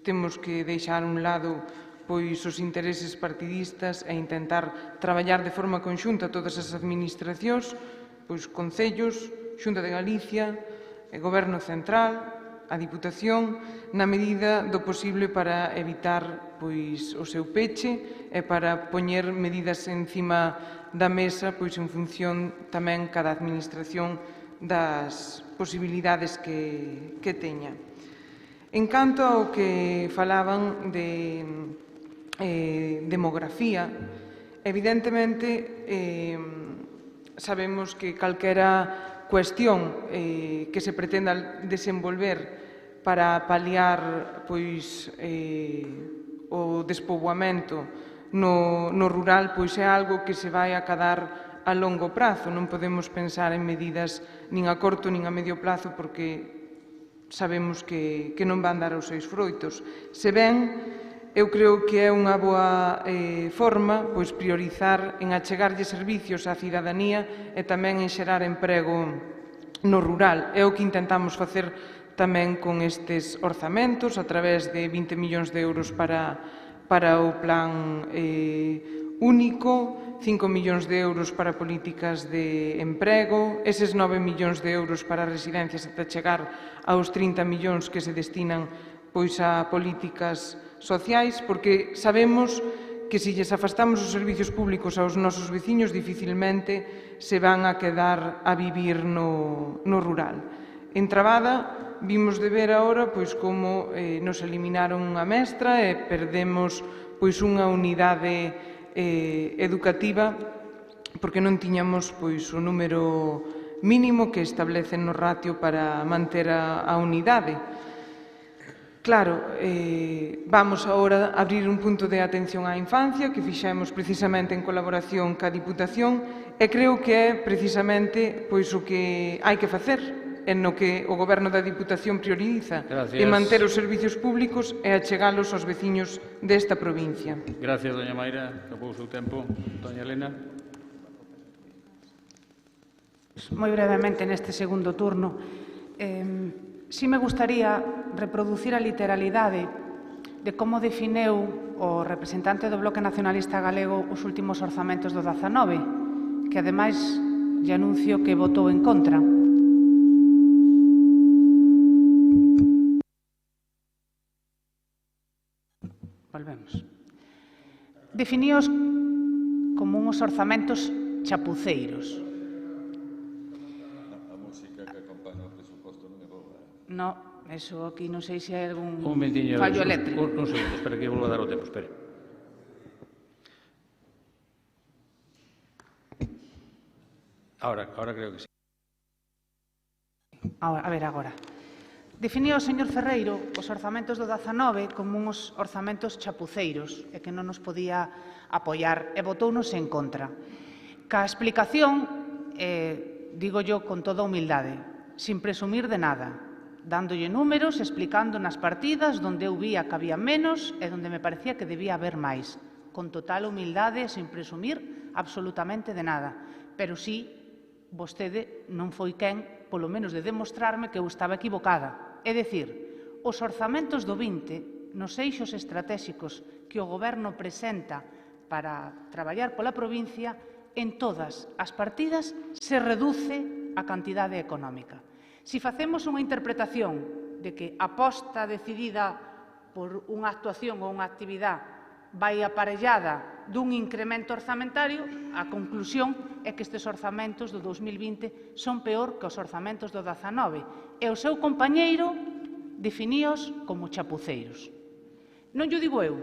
Speaker 3: temos que deixar a un lado pois os intereses partidistas e intentar traballar de forma conxunta todas as administracións, pois concellos, Xunta de Galicia, Goberno Central, a Diputación, na medida do posible para evitar pois o seu peche e para poñer medidas encima da mesa pois en función tamén cada administración das posibilidades que teña. En canto ao que falaban de demografía, evidentemente sabemos que calquera cuestión que se pretenda desenvolver para paliar pois o despoboamento no rural pois é algo que se vai acadar a longo prazo. Non podemos pensar en medidas nin a corto nin a medio plazo porque sabemos que non van dar os seus froitos. Se ben, eu creo que é unha boa forma pois priorizar en achegarlle servicios á cidadanía e tamén en xerar emprego no rural. É o que intentamos facer tamén con estes orzamentos a través de 20 millóns de euros para o plan único, 5 millóns de euros para políticas de emprego, eses 9 millóns de euros para residencias ata chegar aos 30 millóns que se destinan pois a políticas sociais, porque sabemos que se lles afastamos os servicios públicos aos nosos veciños dificilmente se van a quedar a vivir no rural. En Trabada vimos de ver agora pois como nos eliminaron unha mestra e perdemos pois unha unidade educativa porque non tiñamos pois o número mínimo que establecen no ratio para manter a unidade. Claro, vamos agora a abrir un punto de atención á infancia que fixemos precisamente en colaboración ca Diputación e creo que é precisamente pois o que hai que facer en no que o Goberno da Diputación prioriza e manter os servicios públicos e achegalos aos veciños desta provincia.
Speaker 1: Gracias, doña Mayra. Acabou o seu tempo. Doña Elena.
Speaker 4: Moi brevemente neste segundo turno. Si me gustaría reproducir a literalidade de como defineu o representante do Bloque Nacionalista Galego os últimos orzamentos do 19, que ademais lle anuncio que votou en contra. Volvemos. Definíos como uns orzamentos chapuceiros. No, eso aquí non sei se hai algún fallo eléctrico.
Speaker 1: Un segundo, espera que volva a dar o tempo, espere. Ahora creo que sí.
Speaker 4: A ver, agora. Definí o señor Ferreiro os orzamentos do 19 como uns orzamentos chapuceiros e que non nos podía apoiar e votounos en contra. Ca explicación, digo yo con toda humildade, sin presumir de nada, dándolle números, explicando nas partidas onde eu vía que había menos e onde me parecía que debía haber máis, con total humildade e sin presumir absolutamente de nada. Pero sí, vostede non foi quen, polo menos de demostrarme que eu estaba equivocada. É dicir, os orzamentos do 20, nos eixos estratégicos que o Goberno presenta para traballar pola provincia, en todas as partidas se reduce a cantidade económica. Se facemos unha interpretación de que a aposta decidida por unha actuación ou unha actividade vai aparellada dun incremento orzamentario, a conclusión é que estes orzamentos do 2020 son peor que os orzamentos do 19 e o seu compañeiro definíos como chapuceiros. Non llo digo eu,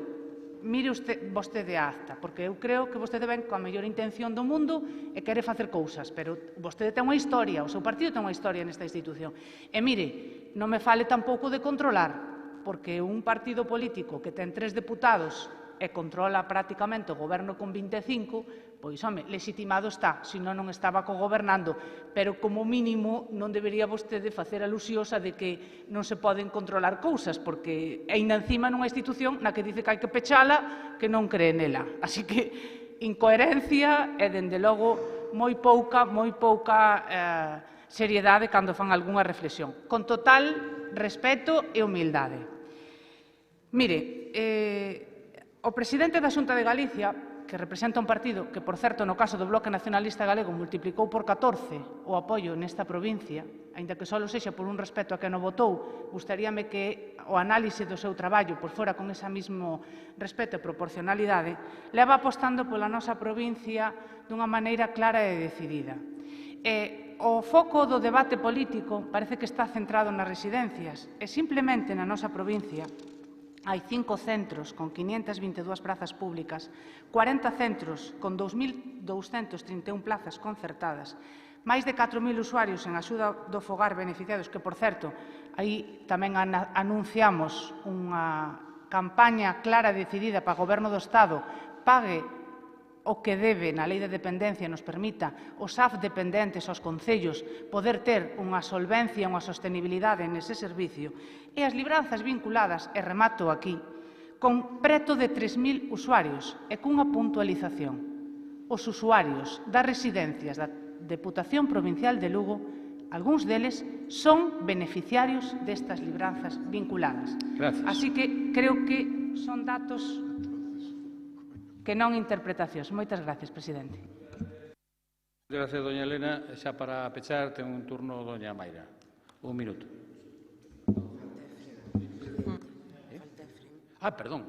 Speaker 4: mire vostede a acta, porque eu creo que vostede ven coa mellor intención do mundo e quere facer cousas, pero vostede ten unha historia, o seu partido ten unha historia nesta institución. E mire, non me fale tampouco de controlar, porque un partido político que ten 3 deputados e controla prácticamente o goberno con 25, pois, home, legitimado está, senón non estaba cogobernando, pero como mínimo non debería vostede facer alusiosa de que non se poden controlar cousas, porque aínda encima nunha institución na que dice que hai que pechala, que non cree nela. Así que incoherencia e, dende logo, moi pouca seriedade cando fan algunha reflexión. Con total respeto e humildade. Mire, o presidente da Xunta de Galicia, que representa un partido que, por certo, no caso do Bloque Nacionalista Galego, multiplicou por 14 o apoio nesta provincia, aínda que só sexa por un respeto a quen o votou, gustaríame que o análise do seu traballo fora con ese mesmo respeto e proporcionalidade, leva apostando pola nosa provincia dunha maneira clara e decidida. O foco do debate político parece que está centrado nas residencias e simplemente na nosa provincia hai 5 centros con 522 prazas públicas, 40 centros con 2.231 plazas concertadas, máis de 4.000 usuarios en axuda do fogar beneficiados, que, por certo, aí tamén anunciamos unha campaña clara e decidida para o Goberno do Estado, pague o que debe na Lei de Dependencia nos permita os AF dependentes aos concellos poder ter unha solvencia e unha sostenibilidade nese servicio, e as libranzas vinculadas, e remato aquí, con preto de 3.000 usuarios e cunha puntualización. Os usuarios das residencias da Deputación Provincial de Lugo, algúns deles son beneficiarios destas libranzas vinculadas.
Speaker 1: Gracias.
Speaker 4: Así que creo que son datos que non interpretacións. Moitas gracias, presidente.
Speaker 1: Gracias, doña Elena. Xa para pechar, ten un turno doña Mayra. Un minuto. Perdón.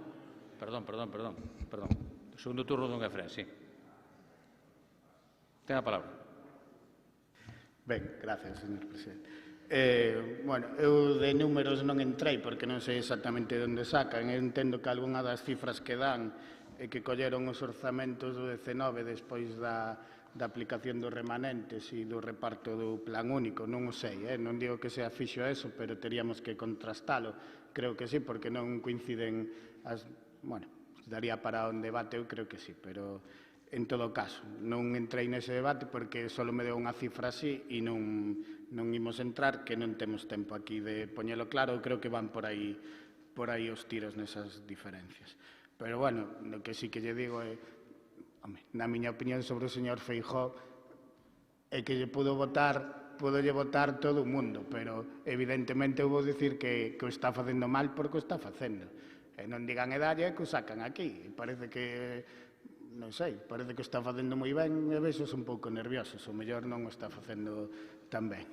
Speaker 1: O segundo turno don Efrén, sí. Ten a palabra.
Speaker 5: Ben, gracias, señor presidente. Eu de números non entrei porque non sei exactamente onde sacan. Eu entendo que algunha das cifras que dan e que colleron os orzamentos do 19 despois da aplicación dos remanentes e do reparto do plan único, non o sei, non digo que sea fixo eso, pero teríamos que contrastalo. Creo que sí, porque non coinciden daría para un debate, eu creo que sí, pero en todo caso, non entrei nese debate porque só me deu unha cifra así e non imos entrar, que non temos tempo aquí de poñelo claro, creo que van por aí os tiros nesas diferencias. Pero, bueno, o que sí que lle digo é, na miña opinión sobre o señor Feijóo, é que lle pudolle votar todo o mundo, pero evidentemente eu vou dicir que o está facendo mal porque o está facendo. E non digan edalle que o sacan aquí. Parece que, non sei, parece que o está facendo moi ben e vexos un pouco nerviosos. O mellor non o está facendo tan ben.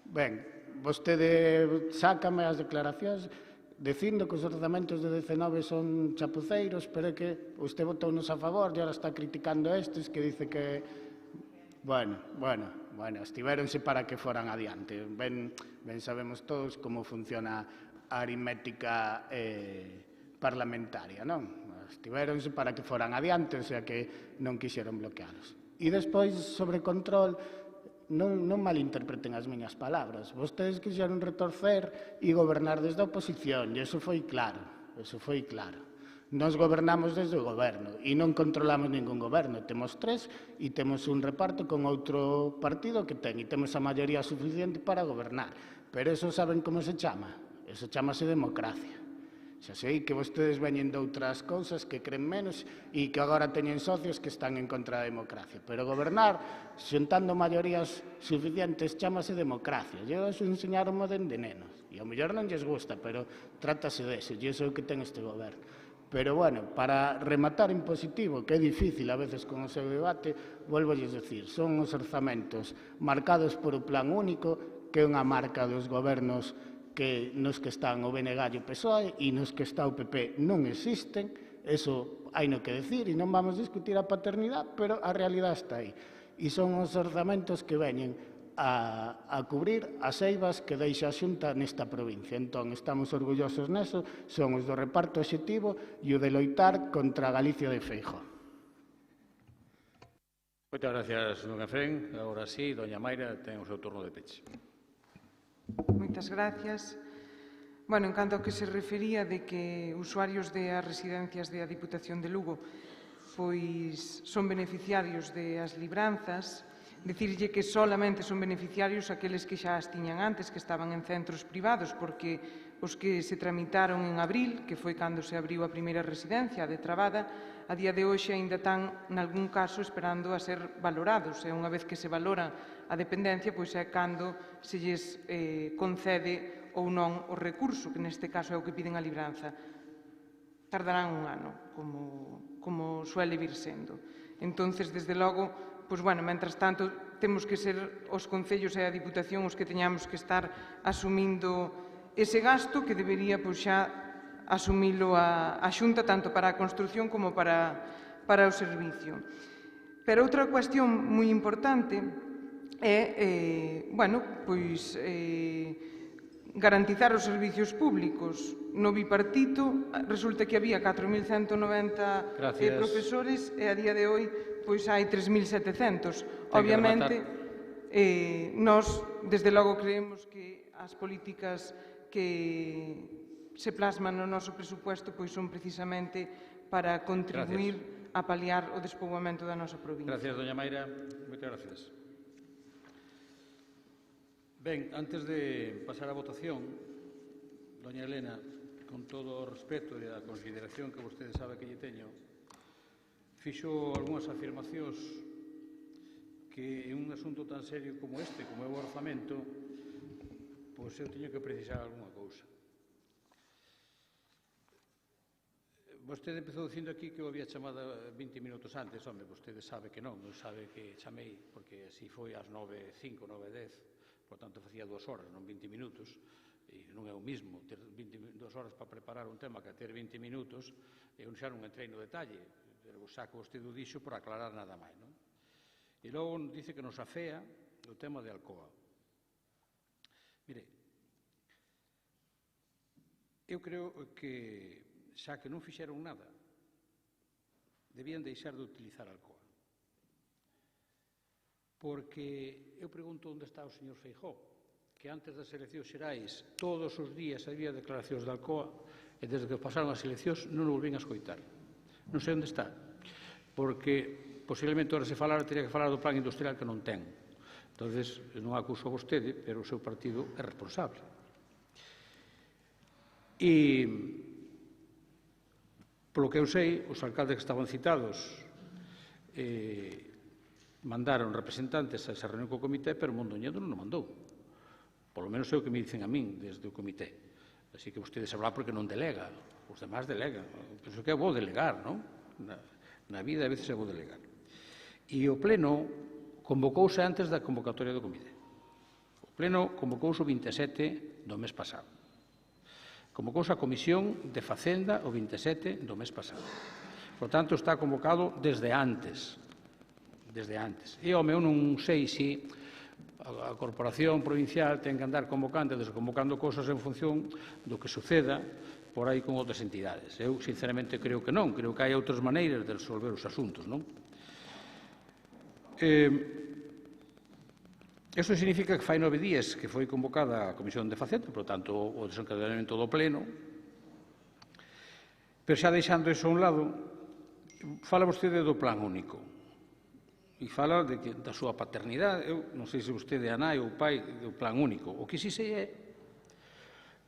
Speaker 5: Ben, vostede sácame as declaracións dicindo que os orzamentos de 19 son chapuceiros, pero é que usted votounos a favor e agora está criticando estes que dice que... Bueno, estivéronse para que foran adiante. Ben sabemos todos como funciona a aritmética parlamentaria, non? Estivéronse para que foran adiante, o sea que non quixeron bloquealos. E despois, sobre control, non malinterpreten as miñas palabras. Vostedes quixeron retorcer e gobernar desde a oposición, e iso foi claro, Nos gobernamos desde o goberno e non controlamos ningún goberno. Temos 3 e temos un reparto con outro partido que ten e temos a maioría suficiente para gobernar. Pero eso saben como se chama? Eso chamase democracia. Xa sei que vostedes veñen de outras cousas que creen menos e que agora teñen socios que están en contra da democracia. Pero gobernar, xuntando maiorías suficientes, chamase democracia. Eu eso enseñaronme dende nenos. E ao mellor non lles gusta, pero trátase deso. E iso é o que ten este goberno. Pero, bueno, para rematar en positivo, que é difícil a veces con o seu debate, volvo a dicir, son os orzamentos marcados por o plan único, que é unha marca dos gobernos nos que están o BNG e o PSOE e nos que está o PP non existen, eso hai no que decir e non vamos a discutir a paternidade, pero a realidade está aí. E son os orzamentos que veñen a cubrir as eivas que deixa a Xunta nesta provincia. Entón, estamos orgullosos neso, son os do reparto obxectivo e o de loitar contra a Galicia de Feijóo.
Speaker 1: Moitas gracias, don Efrén. Agora sí, doña Mayra, ten o seu turno de peche.
Speaker 3: Moitas gracias. Bueno, en canto ao que se refería de que usuarios das residencias da Diputación de Lugo pois son beneficiarios das libranzas, dicirlle que solamente son beneficiarios aqueles que xa as tiñan antes, que estaban en centros privados, porque os que se tramitaron en abril, que foi cando se abriu a primeira residencia de Trabada, a día de hoxe aínda están, nalgún caso, esperando a ser valorados. E unha vez que se valora a dependencia, pois é cando se lles concede ou non o recurso, que neste caso é o que piden a libranza. Tardarán un ano, como suele vir sendo. Entonces, desde logo, pois, bueno, mentras tanto, temos que ser os concellos e a Diputación os que teñamos que estar asumindo ese gasto que debería, pois, xa asumilo a Xunta tanto para a construción como para o servicio. Pero outra cuestión moi importante é, bueno, pois, garantizar os servicios públicos. No bipartito resulta que había 4.190 profesores e a día de hoy pois hai 3.700. Obviamente, nós, desde logo, creemos que as políticas que se plasman no noso presupuesto pois son precisamente para contribuir a paliar o despoboamento da nosa provincia.
Speaker 1: Gracias, doña Mayra. Moitas gracias. Ben, antes de pasar a votación, doña Elena, con todo o respeto e a consideración que vostede sabe que lle teño, fixo algunhas afirmacións que en un asunto tan serio como este, como é o orzamento, pois eu teño que precisar algunha cousa. Vostede empezou dicindo aquí que o había chamado 20 minutos antes. Home, vostede sabe que non sabe que chamei, porque así foi ás 9:05, 9:10, por tanto facía 2 horas, non 20 minutos, e non é o mismo ter 2 horas para preparar un tema que ter 20 minutos, e un xa non entrei no detalle, pero xa que vostede o dixo por aclarar nada máis, non? E logo dice que nos afea o tema de Alcoa. Mire, eu creo que xa que non fixeron nada, debían deixar de utilizar Alcoa. Porque eu pregunto onde está o señor Feijóo, que antes das eleccións xerais todos os días había declaracións de Alcoa e desde que pasaron as eleccións non o volvín a escoitar. Non sei onde está, porque posiblemente ahora se falara teria que falar do plan industrial que non ten. Entonces, non acuso a vostede, pero o seu partido é responsable. E, polo que eu sei, os alcaldes que estaban citados mandaron representantes a esa reunión co comité, pero Mondoñedo non o mandou. Polo menos é o que me dicen a min desde o comité. Así que vostede sabrá porque non delega. Os demás delegan. Penso que é bo delegar, non? Na vida, a veces, é bo delegar. E o pleno convocouse antes da convocatoria do comité. O pleno convocouse o 27 do mes pasado. Convocouse a Comisión de Facenda o 27 do mes pasado. Por tanto, está convocado desde antes. Desde antes. E, home, eu non sei se a Corporación Provincial ten que andar convocando e desconvocando cousas en función do que suceda por aí con outras entidades. Eu, sinceramente, creo que non. Creo que hai outras maneiras de resolver os asuntos, non? Isto significa que fai 9 días que foi convocada a Comisión de Facenda, por tanto, o desencadenamento do pleno. Pero xa deixando iso a un lado, fala vostede do plan único. E fala da súa paternidade. Eu non sei se vostede é a nai ou o pai do plan único. O que si sei é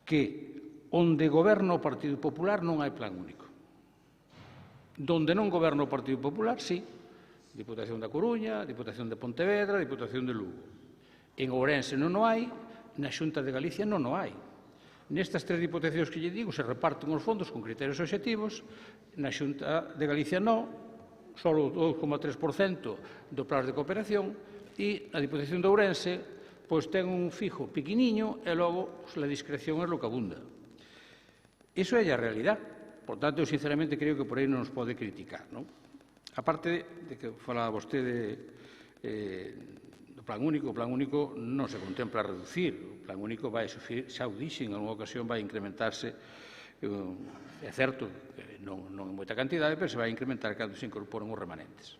Speaker 1: que onde goberna o Partido Popular non hai plan único. Donde non goberna o Partido Popular, sí. Diputación da Coruña, Diputación de Pontevedra, Diputación de Lugo. En Ourense non o hai, na Xunta de Galicia non o hai. Nestas tres diputacións que lle digo se reparten os fondos con criterios obxectivos, na Xunta de Galicia non, só o 2,3% do plan de cooperación, e a Diputación de Ourense pois ten un fijo pequeniño e logo a discreción é lo que abunda. Iso é a realidade. Por tanto, eu sinceramente creo que por aí non nos pode criticar, non? A parte de que falaba vostede do plan único, o plan único non se contempla reducir, o plan único vai sufrir, xa o dixen, en unha ocasión vai incrementarse, é certo, non en moita cantidade, pero se vai incrementar cando se incorporen os remanentes.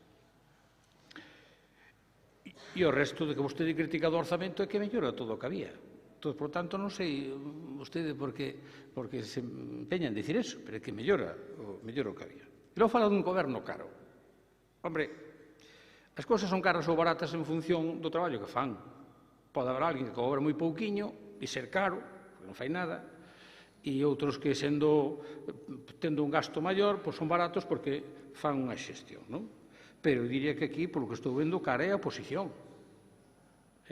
Speaker 1: E o resto de que vostede critica do orzamento é que mellora todo o que había. Entón, por tanto, non sei vostede porque se empeña en dicir eso, pero é que mellora o que había. E logo fala dun goberno caro. Hombre, as cousas son caras ou baratas en función do traballo que fan. Pode haber alguén que cobra moi pouquiño e ser caro, porque non fai nada, e outros que tendo un gasto maior, pois son baratos porque fan unha xestión, non? Pero eu diría que aquí, polo que estou vendo, o cara é a oposición.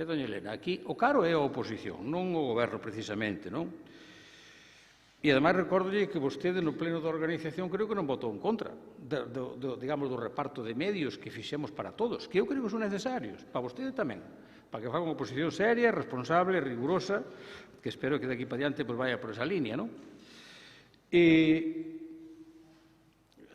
Speaker 1: Doña Elena, aquí o caro é a oposición, non o goberno precisamente, non? E, ademais, recórdolle que vostede no pleno da organización creo que non votou en contra do reparto de medios que fixemos para todos, que eu creo que son necesarios, para vostede tamén, para que faga unha oposición seria, responsable, rigurosa, que espero que de aquí para diante vaya por esa línea, non?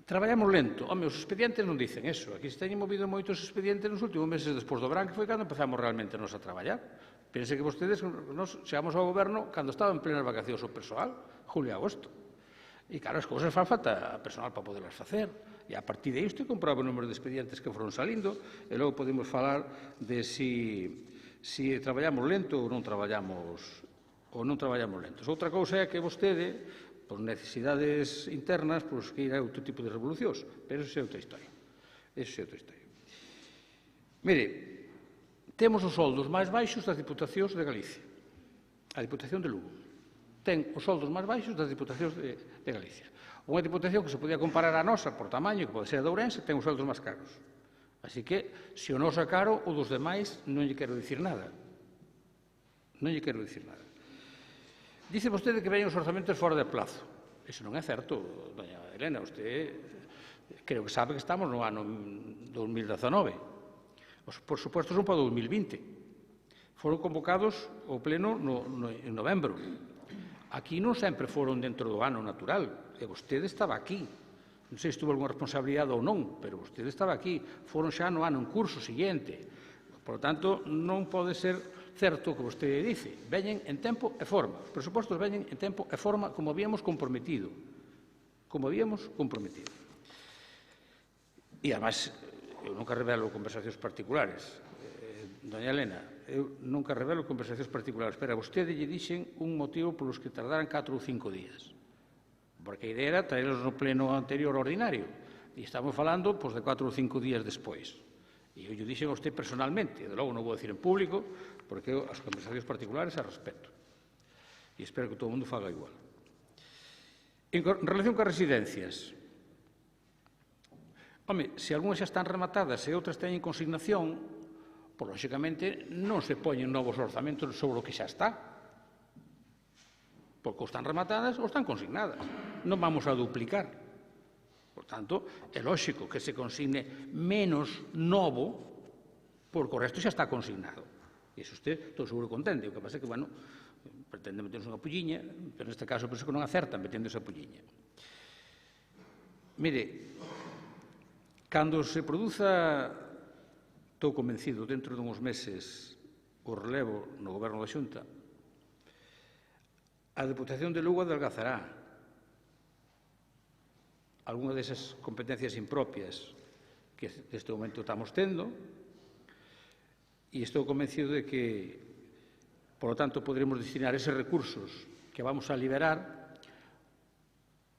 Speaker 1: Traballamos lento. Home, os expedientes non dicen eso. Aquí se teñen movido moitos expedientes nos últimos meses despois do verán, que foi cando empezamos realmente nos a traballar. Pense que vostedes nos chegamos ao goberno cando estaba en plenas vacacións o persoal, julio e agosto. E, claro, as cousas fan falta personal para poderlas facer. E, a partir de isto, comproba o número de expedientes que foron salindo, e logo podemos falar de si traballamos lento ou non traballamos lentos. Outra cousa é que vostede, por necesidades internas, pois que irá outro tipo de revolucións. Pero eso é outra historia. Mire, temos os soldos máis baixos das diputacións de Galicia. A Diputación de Lugo ten os soldos máis baixos das diputacións de Galicia. Unha diputación que se podía comparar a nosa por tamaño, que pode ser a de Ourense, ten os soldos máis caros. Así que, se o noso é caro, o dos demais non lle quero dicir nada. Dice vostede que veñen os orzamentos fora de plazo. Iso non é certo, doña Elena. Vostede creo que sabe que estamos no ano 2019. Os presupostos son para 2020. Foron convocados ao pleno en novembro. Aquí non sempre foron dentro do ano natural. E vostede estaba aquí. Non sei se tuvo alguna responsabilidade ou non, pero vostede estaba aquí. Foron xa no ano en curso seguinte. Por lo tanto, non pode ser certo o que vostede dice. Veñen en tempo e forma. Os presupostos veñen en tempo e forma como habíamos comprometido. E, además, eu nunca revelo conversacións particulares. Doña Elena, eu nunca revelo conversacións particulares. Pero a vostede lle dixen un motivo polos que tardaran 4 ou 5 días. Porque a idea era traerlos no pleno anterior ordinario. E estamos falando de 4 ou 5 días despois. E eu lle dixen a usted personalmente, e de logo non vou dicir en público, porque eu as conversacións particulares as respeto. E espero que todo o mundo faga igual. En relación coas residencias, home, se algunhas xa están rematadas e outras teñen consignación, pois, lóxicamente, non se poñen novos orzamentos sobre o que xa está. Porque ou están rematadas ou están consignadas. Non vamos a duplicar. Por tanto, é lóxico que se consigne menos novo, porque o resto xa está consignado. E iso usted, todo seguro, contente. O que pasa é que, bueno, pretende meternos unha pulliña, pero neste caso penso que non acertan metendo esa pulliña. Mire, cando se produza, estou convencido, dentro de uns meses, o relevo no goberno da Xunta, a Deputación de Lugo adelgazará algunha desas competencias impropias que neste momento estamos tendo, e estou convencido de que, por lo tanto, poderemos destinar eses recursos que vamos a liberar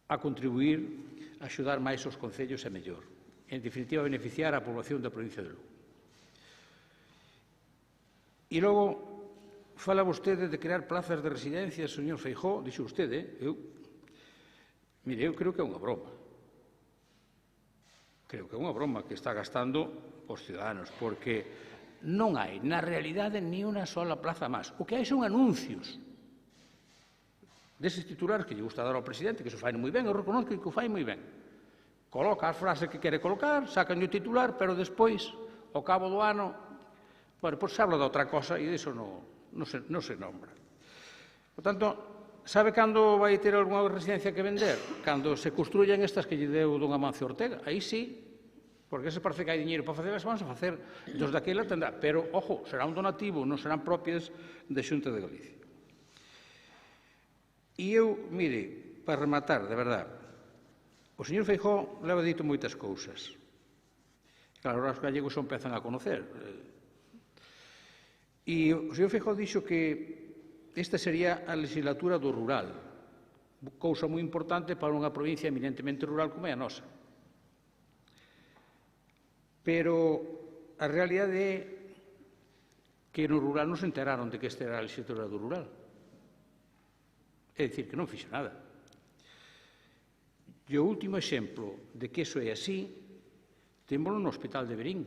Speaker 1: a contribuir axudar máis os concellos e mellor. En definitiva, beneficiar a poboación da provincia de Lugo. E logo, fala vostede de crear plazas de residencia, señor Feijóo, dixo vostede, mire, eu creo que é unha broma. Creo que é unha broma que está gastando os ciudadanos, porque non hai, na realidade, ni unha sola plaza máis. O que hai son anuncios deses titulares que lle gusta dar ao presidente, que se fai moi ben, eu reconozco que o fai moi ben. Coloca as frases que quere colocar, sacan o titular, pero despois, ao cabo do ano, bueno, pois se habla de outra cosa e diso non se nombra. Por tanto, sabe cando vai ter algunha residencia que vender? Cando se construyan estas que lle deu don Amancio Ortega. Aí sí, porque se parece que hai diñeiro para facer, vamos a facer dos daquela tendrá. Pero, ojo, será un donativo, non serán propias de Xunta de Galicia. E eu, mire, para rematar, de verdade, o señor Feijóo leva dito moitas cousas. Claro, os gallegos o empezan a conocer. E o señor Feijóo dixo que esta sería a legislatura do rural, cousa moi importante para unha provincia eminentemente rural como é a nosa. Pero a realidade é que no rural non se enteraron de que esta era a legislatura do rural. É dicir, que non fixo nada. E o último exemplo de que iso é así, témolo no Hospital de Verín.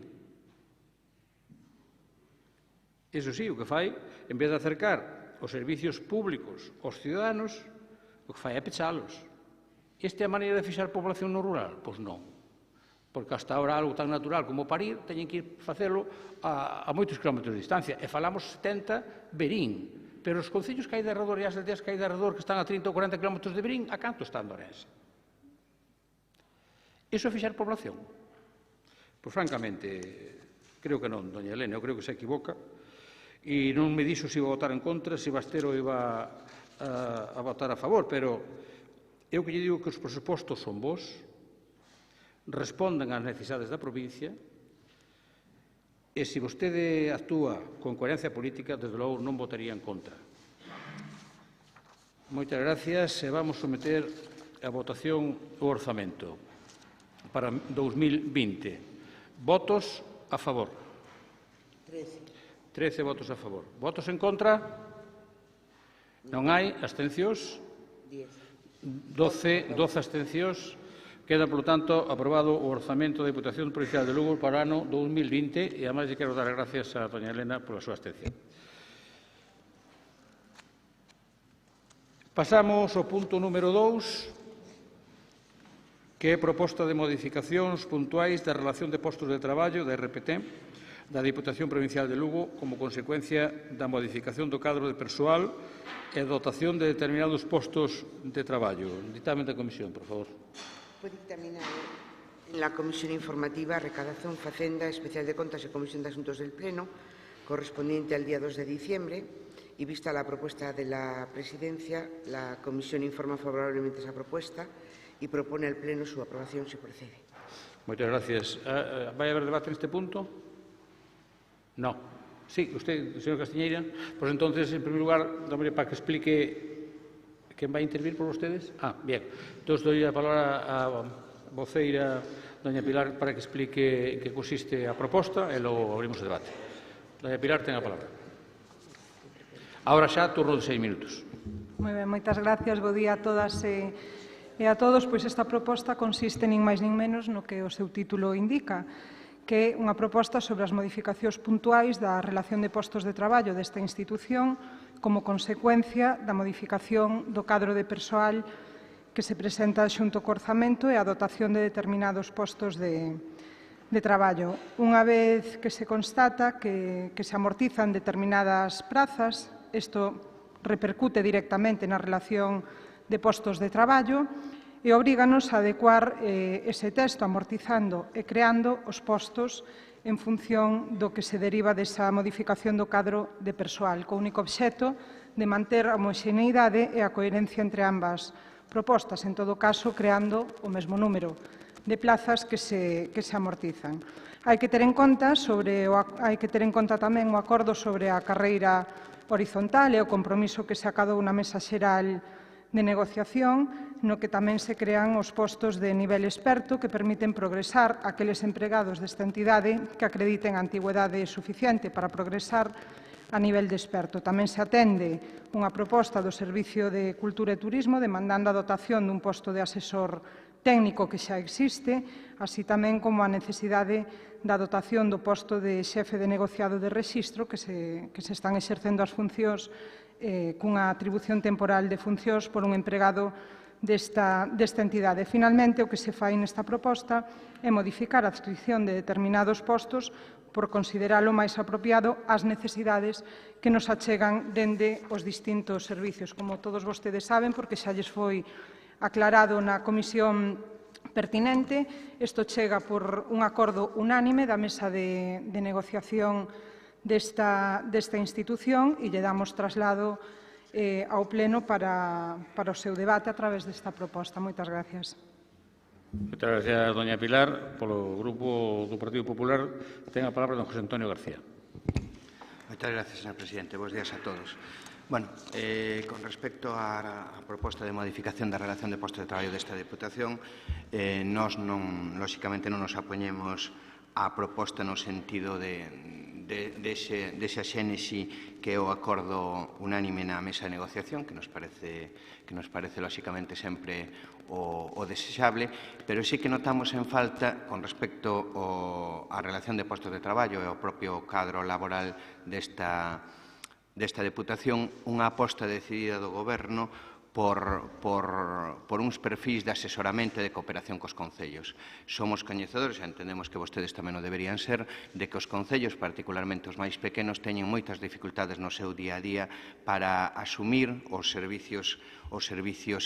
Speaker 1: Iso sí, o que fai, en vez de acercar os servicios públicos aos ciudadanos, o que fai é pechalos. Esta é a maneira de fixar población no rural? Pois non. Porque hasta ahora algo tan natural como parir, teñen que ir facelo a moitos kilómetros de distancia. E falamos 70 Verín. Pero os concellos que hai de arredor e as aldeas que hai de arredor que están a 30 ou 40 kilómetros de Verín, a canto están de Ourense? Iso é fixar población? Pois, francamente, creo que non, doña Elena, eu creo que se equivoca. E non me dixo se iba a votar en contra, se Bastero iba a votar a favor, pero eu que lle digo que os presupostos son bons, responden ás necesidades da provincia, e se vostede actúa con coherencia política, desde logo non votaría en contra. Moitas gracias e vamos someter a votación o orzamento para 2020. Votos a favor. 13 votos a favor. Votos en contra? Non hai. Abstencións? 12 abstencións. Queda, por tanto, aprobado o orzamento da Diputación Provincial de Lugo para o ano 2020 e, ademais, lle quero dar as gracias a doña Elena pola súa abstención. Pasamos ao punto número 2, que é proposta de modificacións puntuais da relación de postos de traballo da RPT da Diputación Provincial de Lugo como consecuencia da modificación do cadro de persoal e dotación de determinados postos de traballo. Ditamen da Comisión, por favor.
Speaker 2: Fue dictaminado en la Comisión Informativa, Recaudación, Facenda, Especial de Contas y Comisión de Asuntos del Pleno, correspondiente al día 2 de diciembre, y vista la propuesta de la Presidencia, la Comisión informa favorablemente esa propuesta y propone al Pleno su aprobación si procede.
Speaker 1: Muchas gracias. ¿Va a haber debate en este punto? No. Sí, usted, señor Castiñeira. Pues entonces, en primer lugar, para que explique. ¿Quién va a intervir por ustedes? Bien. Entonces doy la palabra a voceira, doña Pilar, para que explique en que consiste a proposta e logo abrimos o debate. Doña Pilar, ten a palabra. Ahora xa, turno de 6 minutos.
Speaker 6: Moi ben, moitas gracias. Bo día a todas e a todos. Pois esta proposta consiste nin máis nin menos no que o seu título indica, que é unha proposta sobre as modificacións puntuais da relación de postos de traballo desta institución como consecuencia da modificación do cadro de persoal que se presenta xunto co orzamento e a dotación de determinados postos de traballo. Unha vez que se constata que se amortizan determinadas prazas, isto repercute directamente na relación de postos de traballo e obríganos a adecuar ese texto amortizando e creando os postos en función do que se deriva desa modificación do cadro de persoal, co único obxecto de manter a homoxeneidade e a coherencia entre ambas propostas, en todo caso, creando o mesmo número de plazas que se amortizan. Hai que ter en conta tamén o acordo sobre a carreira horizontal e o compromiso que se acadou na Mesa Xeral de negociación, no que tamén se crean os postos de nivel experto que permiten progresar aqueles empregados desta entidade que acrediten a antigüedade suficiente para progresar a nivel de experto. Tamén se atende unha proposta do Servicio de Cultura e Turismo demandando a dotación dun posto de asesor técnico que xa existe, así tamén como a necesidade da dotación do posto de xefe de negociado de rexistro que se están exercendo as funcións cunha atribución temporal de funcións por un empregado desta entidade. Finalmente, o que se fai nesta proposta é modificar a adscripción de determinados postos por consideralo máis apropiado ás necesidades que nos achegan dende os distintos servicios. Como todos vostedes saben, porque xa lles foi aclarado na comisión pertinente, isto chega por un acordo unánime da mesa de negociación desta institución e lle damos traslado ao Pleno para o seu debate a través desta proposta. Moitas gracias.
Speaker 1: Moitas gracias, doña Pilar. Polo Grupo do Partido Popular ten a palabra don José Antonio García.
Speaker 7: Moitas gracias, señor presidente. Bos días a todos. Bueno, con respecto á proposta de modificación da relación de postos de traballo desta Deputación, nós, lóxicamente, non nos apoñemos á proposta no sentido desa xénese que é o acordo unánime na mesa de negociación, que nos parece lóxicamente sempre o desexable, pero sí que notamos en falta con respecto á relación de postos de traballo e ao propio cadro laboral desta Deputación unha aposta decidida do Goberno por uns perfis de asesoramento e de cooperación cos concellos. Somos coñecedores, e entendemos que vostedes tamén o deberían ser, de que os concellos, particularmente os máis pequenos, teñen moitas dificultades no seu día a día para asumir os servicios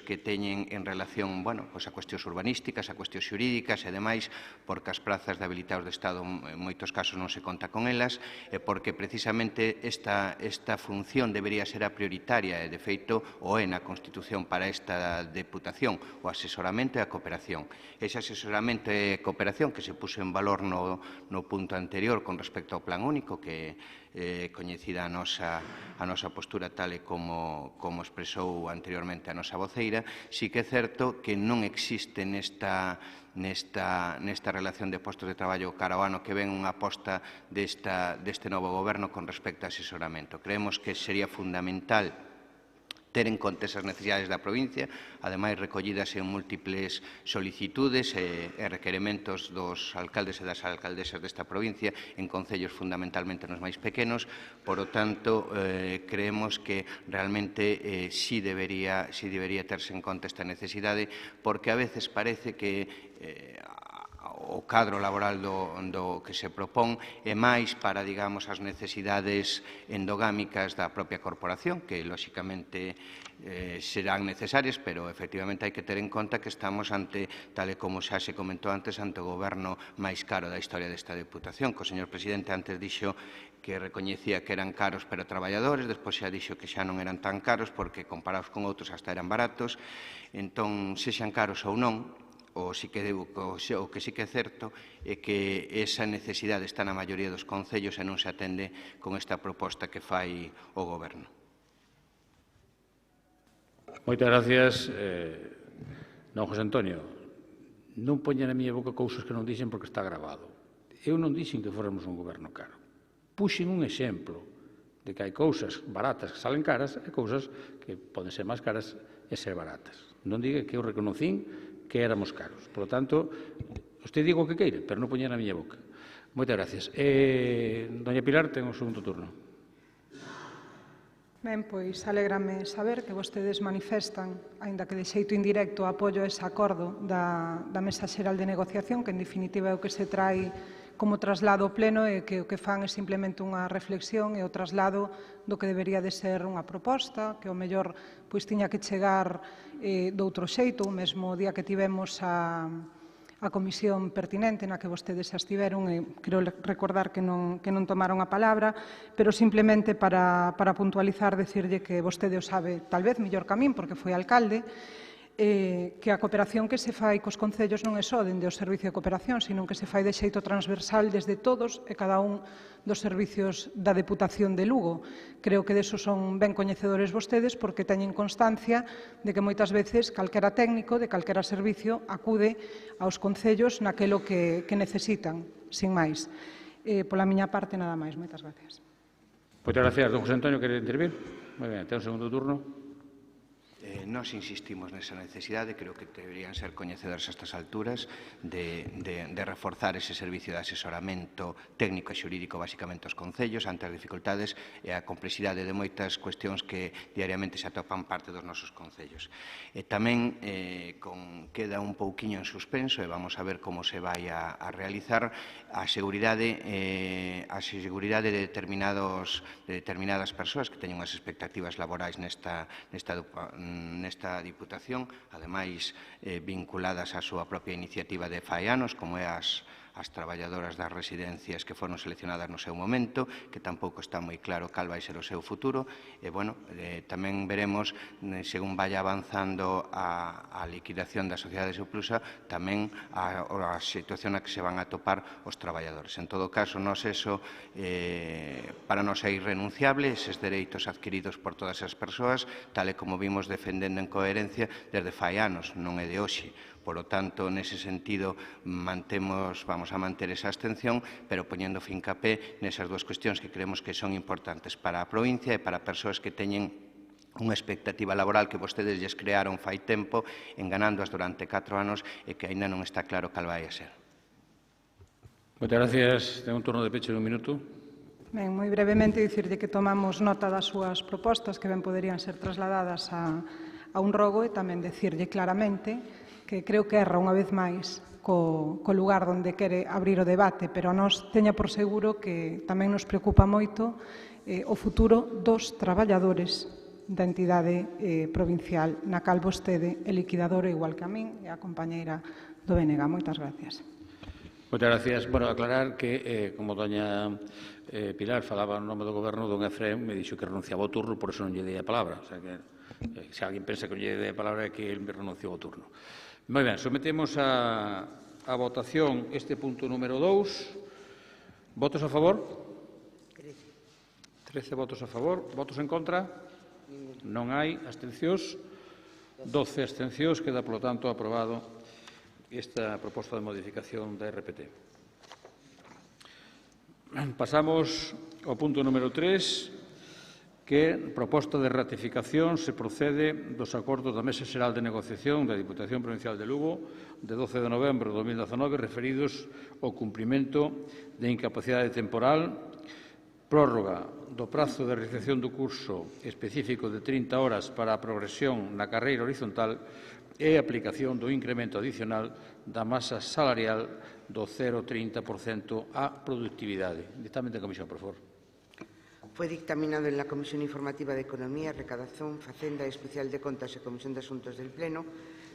Speaker 7: que teñen en relación a cuestións urbanísticas, a cuestións xurídicas e demais, porque as prazas de habilitados de Estado en moitos casos non se conta con elas, e porque precisamente esta función debería ser a prioritaria, e de feito o é na Constitución para esta Deputación, o asesoramento e a cooperación. Ese asesoramento e cooperación que se puso en valor no punto anterior con respecto ao Plan Único, que coñecida a nosa postura tal e como expresou anteriormente a nosa voceira, sí que é certo que non existe nesta relación de postos de traballo cara ao ano que ven unha aposta deste novo Goberno con respecto ao asesoramento. Creemos que sería fundamental ter en conta esas necesidades da provincia, ademais recollidas en múltiples solicitudes e requerementos dos alcaldes e das alcaldesas desta provincia en concellos fundamentalmente nos máis pequenos. Por o tanto, creemos que realmente sí debería terse en conta esta necesidade, porque a veces parece que o cadro laboral do que se propón é máis para, digamos, as necesidades endogámicas da propia corporación, que, lóxicamente, serán necesarias, pero, efectivamente, hai que ter en conta que estamos ante, tal e como xa se comentou antes, ante o goberno máis caro da historia desta Deputación, que o señor presidente antes dixo que recoñecía que eran caros para traballadores, despois xa dixo que xa non eran tan caros porque, comparados con outros, hasta eran baratos. Entón, sexan caros ou non, o que sí que é certo é que esa necesidade está na maioría dos concellos e non se atende con esta proposta que fai o Goberno.
Speaker 1: Moitas gracias, don José Antonio. Non poñen na miña boca cousas que non dixen porque está grabado. Eu non dixen que fóramos un goberno caro. Puxen un exemplo de que hai cousas baratas que salen caras e cousas que poden ser máis caras e ser baratas. Non diga que eu reconocín que éramos caros. Por lo tanto, usted digo o que queire, pero non poñer na miña boca. Moitas gracias. Doña Pilar, ten o segundo turno.
Speaker 6: Ben, pois alégrame saber que vostedes manifestan, aínda que de xeito indirecto, apoio a ese acordo da Mesa Xeral de Negociación, que en definitiva é o que se trae como traslado ao Pleno e que o que fan é simplemente unha reflexión e o traslado do que debería de ser unha proposta, que ao mellor pois tiña que chegar doutro xeito, o mesmo día que tivemos a comisión pertinente na que vostedes xa estiveron e creo recordar que non tomaron a palabra, pero simplemente para puntualizar, decirlle que vostede o sabe tal vez mellor que a min, porque foi alcalde, que a cooperación que se fai cos concellos non é só dende o Servicio de Cooperación, sino que se fai de xeito transversal desde todos e cada un dos servicios da Deputación de Lugo. Creo que deso son ben coñecedores vostedes porque teñen constancia de que moitas veces calquera técnico de calquera servicio acude aos concellos naquelo que necesitan, sin máis. Pola miña parte, nada máis. Moitas gracias.
Speaker 1: Moitas gracias. Don José Antonio, quere intervir? Moi ben, ten un segundo turno.
Speaker 7: Nós insistimos nesa necesidade, creo que deberían ser coñecedores a estas alturas, de reforzar ese servicio de asesoramento técnico e xurídico basicamente aos concellos ante as dificultades e a complexidade de moitas cuestións que diariamente se atopan parte dos nosos concellos. Tamén queda un pouquiño en suspenso e vamos a ver como se vai a realizar a seguridade de determinadas persoas que teñen unhas expectativas laborais nesta Diputación, ademais vinculadas á súa propia iniciativa de fai anos, como é as traballadoras das residencias que foron seleccionadas no seu momento, que tampouco está moi claro cal vai ser o seu futuro. E, bueno, tamén veremos, según vaya avanzando a liquidación da sociedade surplusa, tamén a situación na que se van a topar os traballadores. En todo caso, para nós é irrenunciable eses dereitos adquiridos por todas as persoas, tal e como vimos defendendo en coherencia desde fai anos, non é de hoxe. Por lo tanto, nese sentido, vamos a manter esa abstención, pero poñendo fincapé nesas dúas cuestións que creemos que son importantes para a provincia e para persoas que teñen unha expectativa laboral que vostedes lles crearon fai tempo, enganándoas durante 4 anos e que aínda non está claro cal vai a ser.
Speaker 1: Moitas gracias. Ten un turno de peche de un minuto.
Speaker 6: Ben, moi brevemente dicirlle que tomamos nota das súas propostas que ben poderían ser trasladadas a un rogo e tamén dicirlle claramente que creo que erra unha vez máis co lugar onde quere abrir o debate, pero a nós teña por seguro que tamén nos preocupa moito o futuro dos traballadores da entidade provincial na cal vostede é liquidadora igual que a min e a compañeira do BNG. Moitas gracias.
Speaker 1: Moitas gracias. Bueno, aclarar que, como doña Pilar falaba no nome do Goberno, don Efrén me dixo que renunciaba ao turno, por eso non lle dei a palabra. O sea que, se alguén pensa que lle dei a palabra é que ele me renunciou ao turno. Moi ben, sometemos a votación este punto número 2. Votos a favor? 13 votos a favor. Votos en contra? Non hai. Abstencións? 12 abstencións. Queda, polo tanto, aprobado esta proposta de modificación da RPT. Pasamos ao punto número 3, que proposta de ratificación se procede dos acordos da Mesa Xeral de Negociación da Diputación Provincial de Lugo de 12 de novembro de 2019 referidos ao cumprimento de incapacidade temporal, prórroga do prazo de realización do curso específico de 30 horas para a progresión na carreira horizontal e aplicación do incremento adicional da masa salarial do 0,30% á productividade. Dictamen da Comisión, por favor.
Speaker 2: Fue dictaminado en la Comisión Informativa de Economía, Recaudación, Facenda, Especial de Contas y Comisión de Asuntos del Pleno,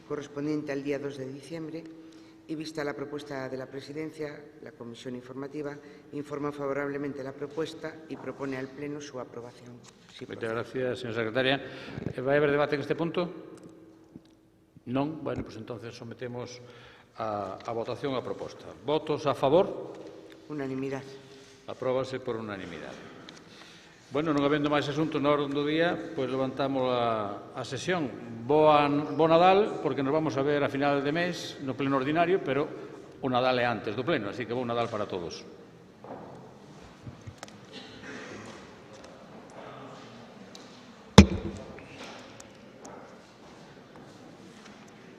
Speaker 2: correspondiente al día 2 de diciembre, y vista la propuesta de la Presidencia, la Comisión Informativa informa favorablemente la propuesta y propone al Pleno su aprobación.
Speaker 1: Muchas gracias, señora secretaria. ¿Va a haber debate en este punto? Non. Bueno, pues entonces sometemos a votación a proposta. ¿Votos a favor?
Speaker 2: Unanimidade.
Speaker 1: Apróbase por unanimidade. Bueno, non habendo máis asuntos na orde do día, pois levantamos a sesión. Bo Nadal, porque nos vamos a ver a final de mes no pleno ordinario, pero o Nadal é antes do pleno, así que bo Nadal para todos.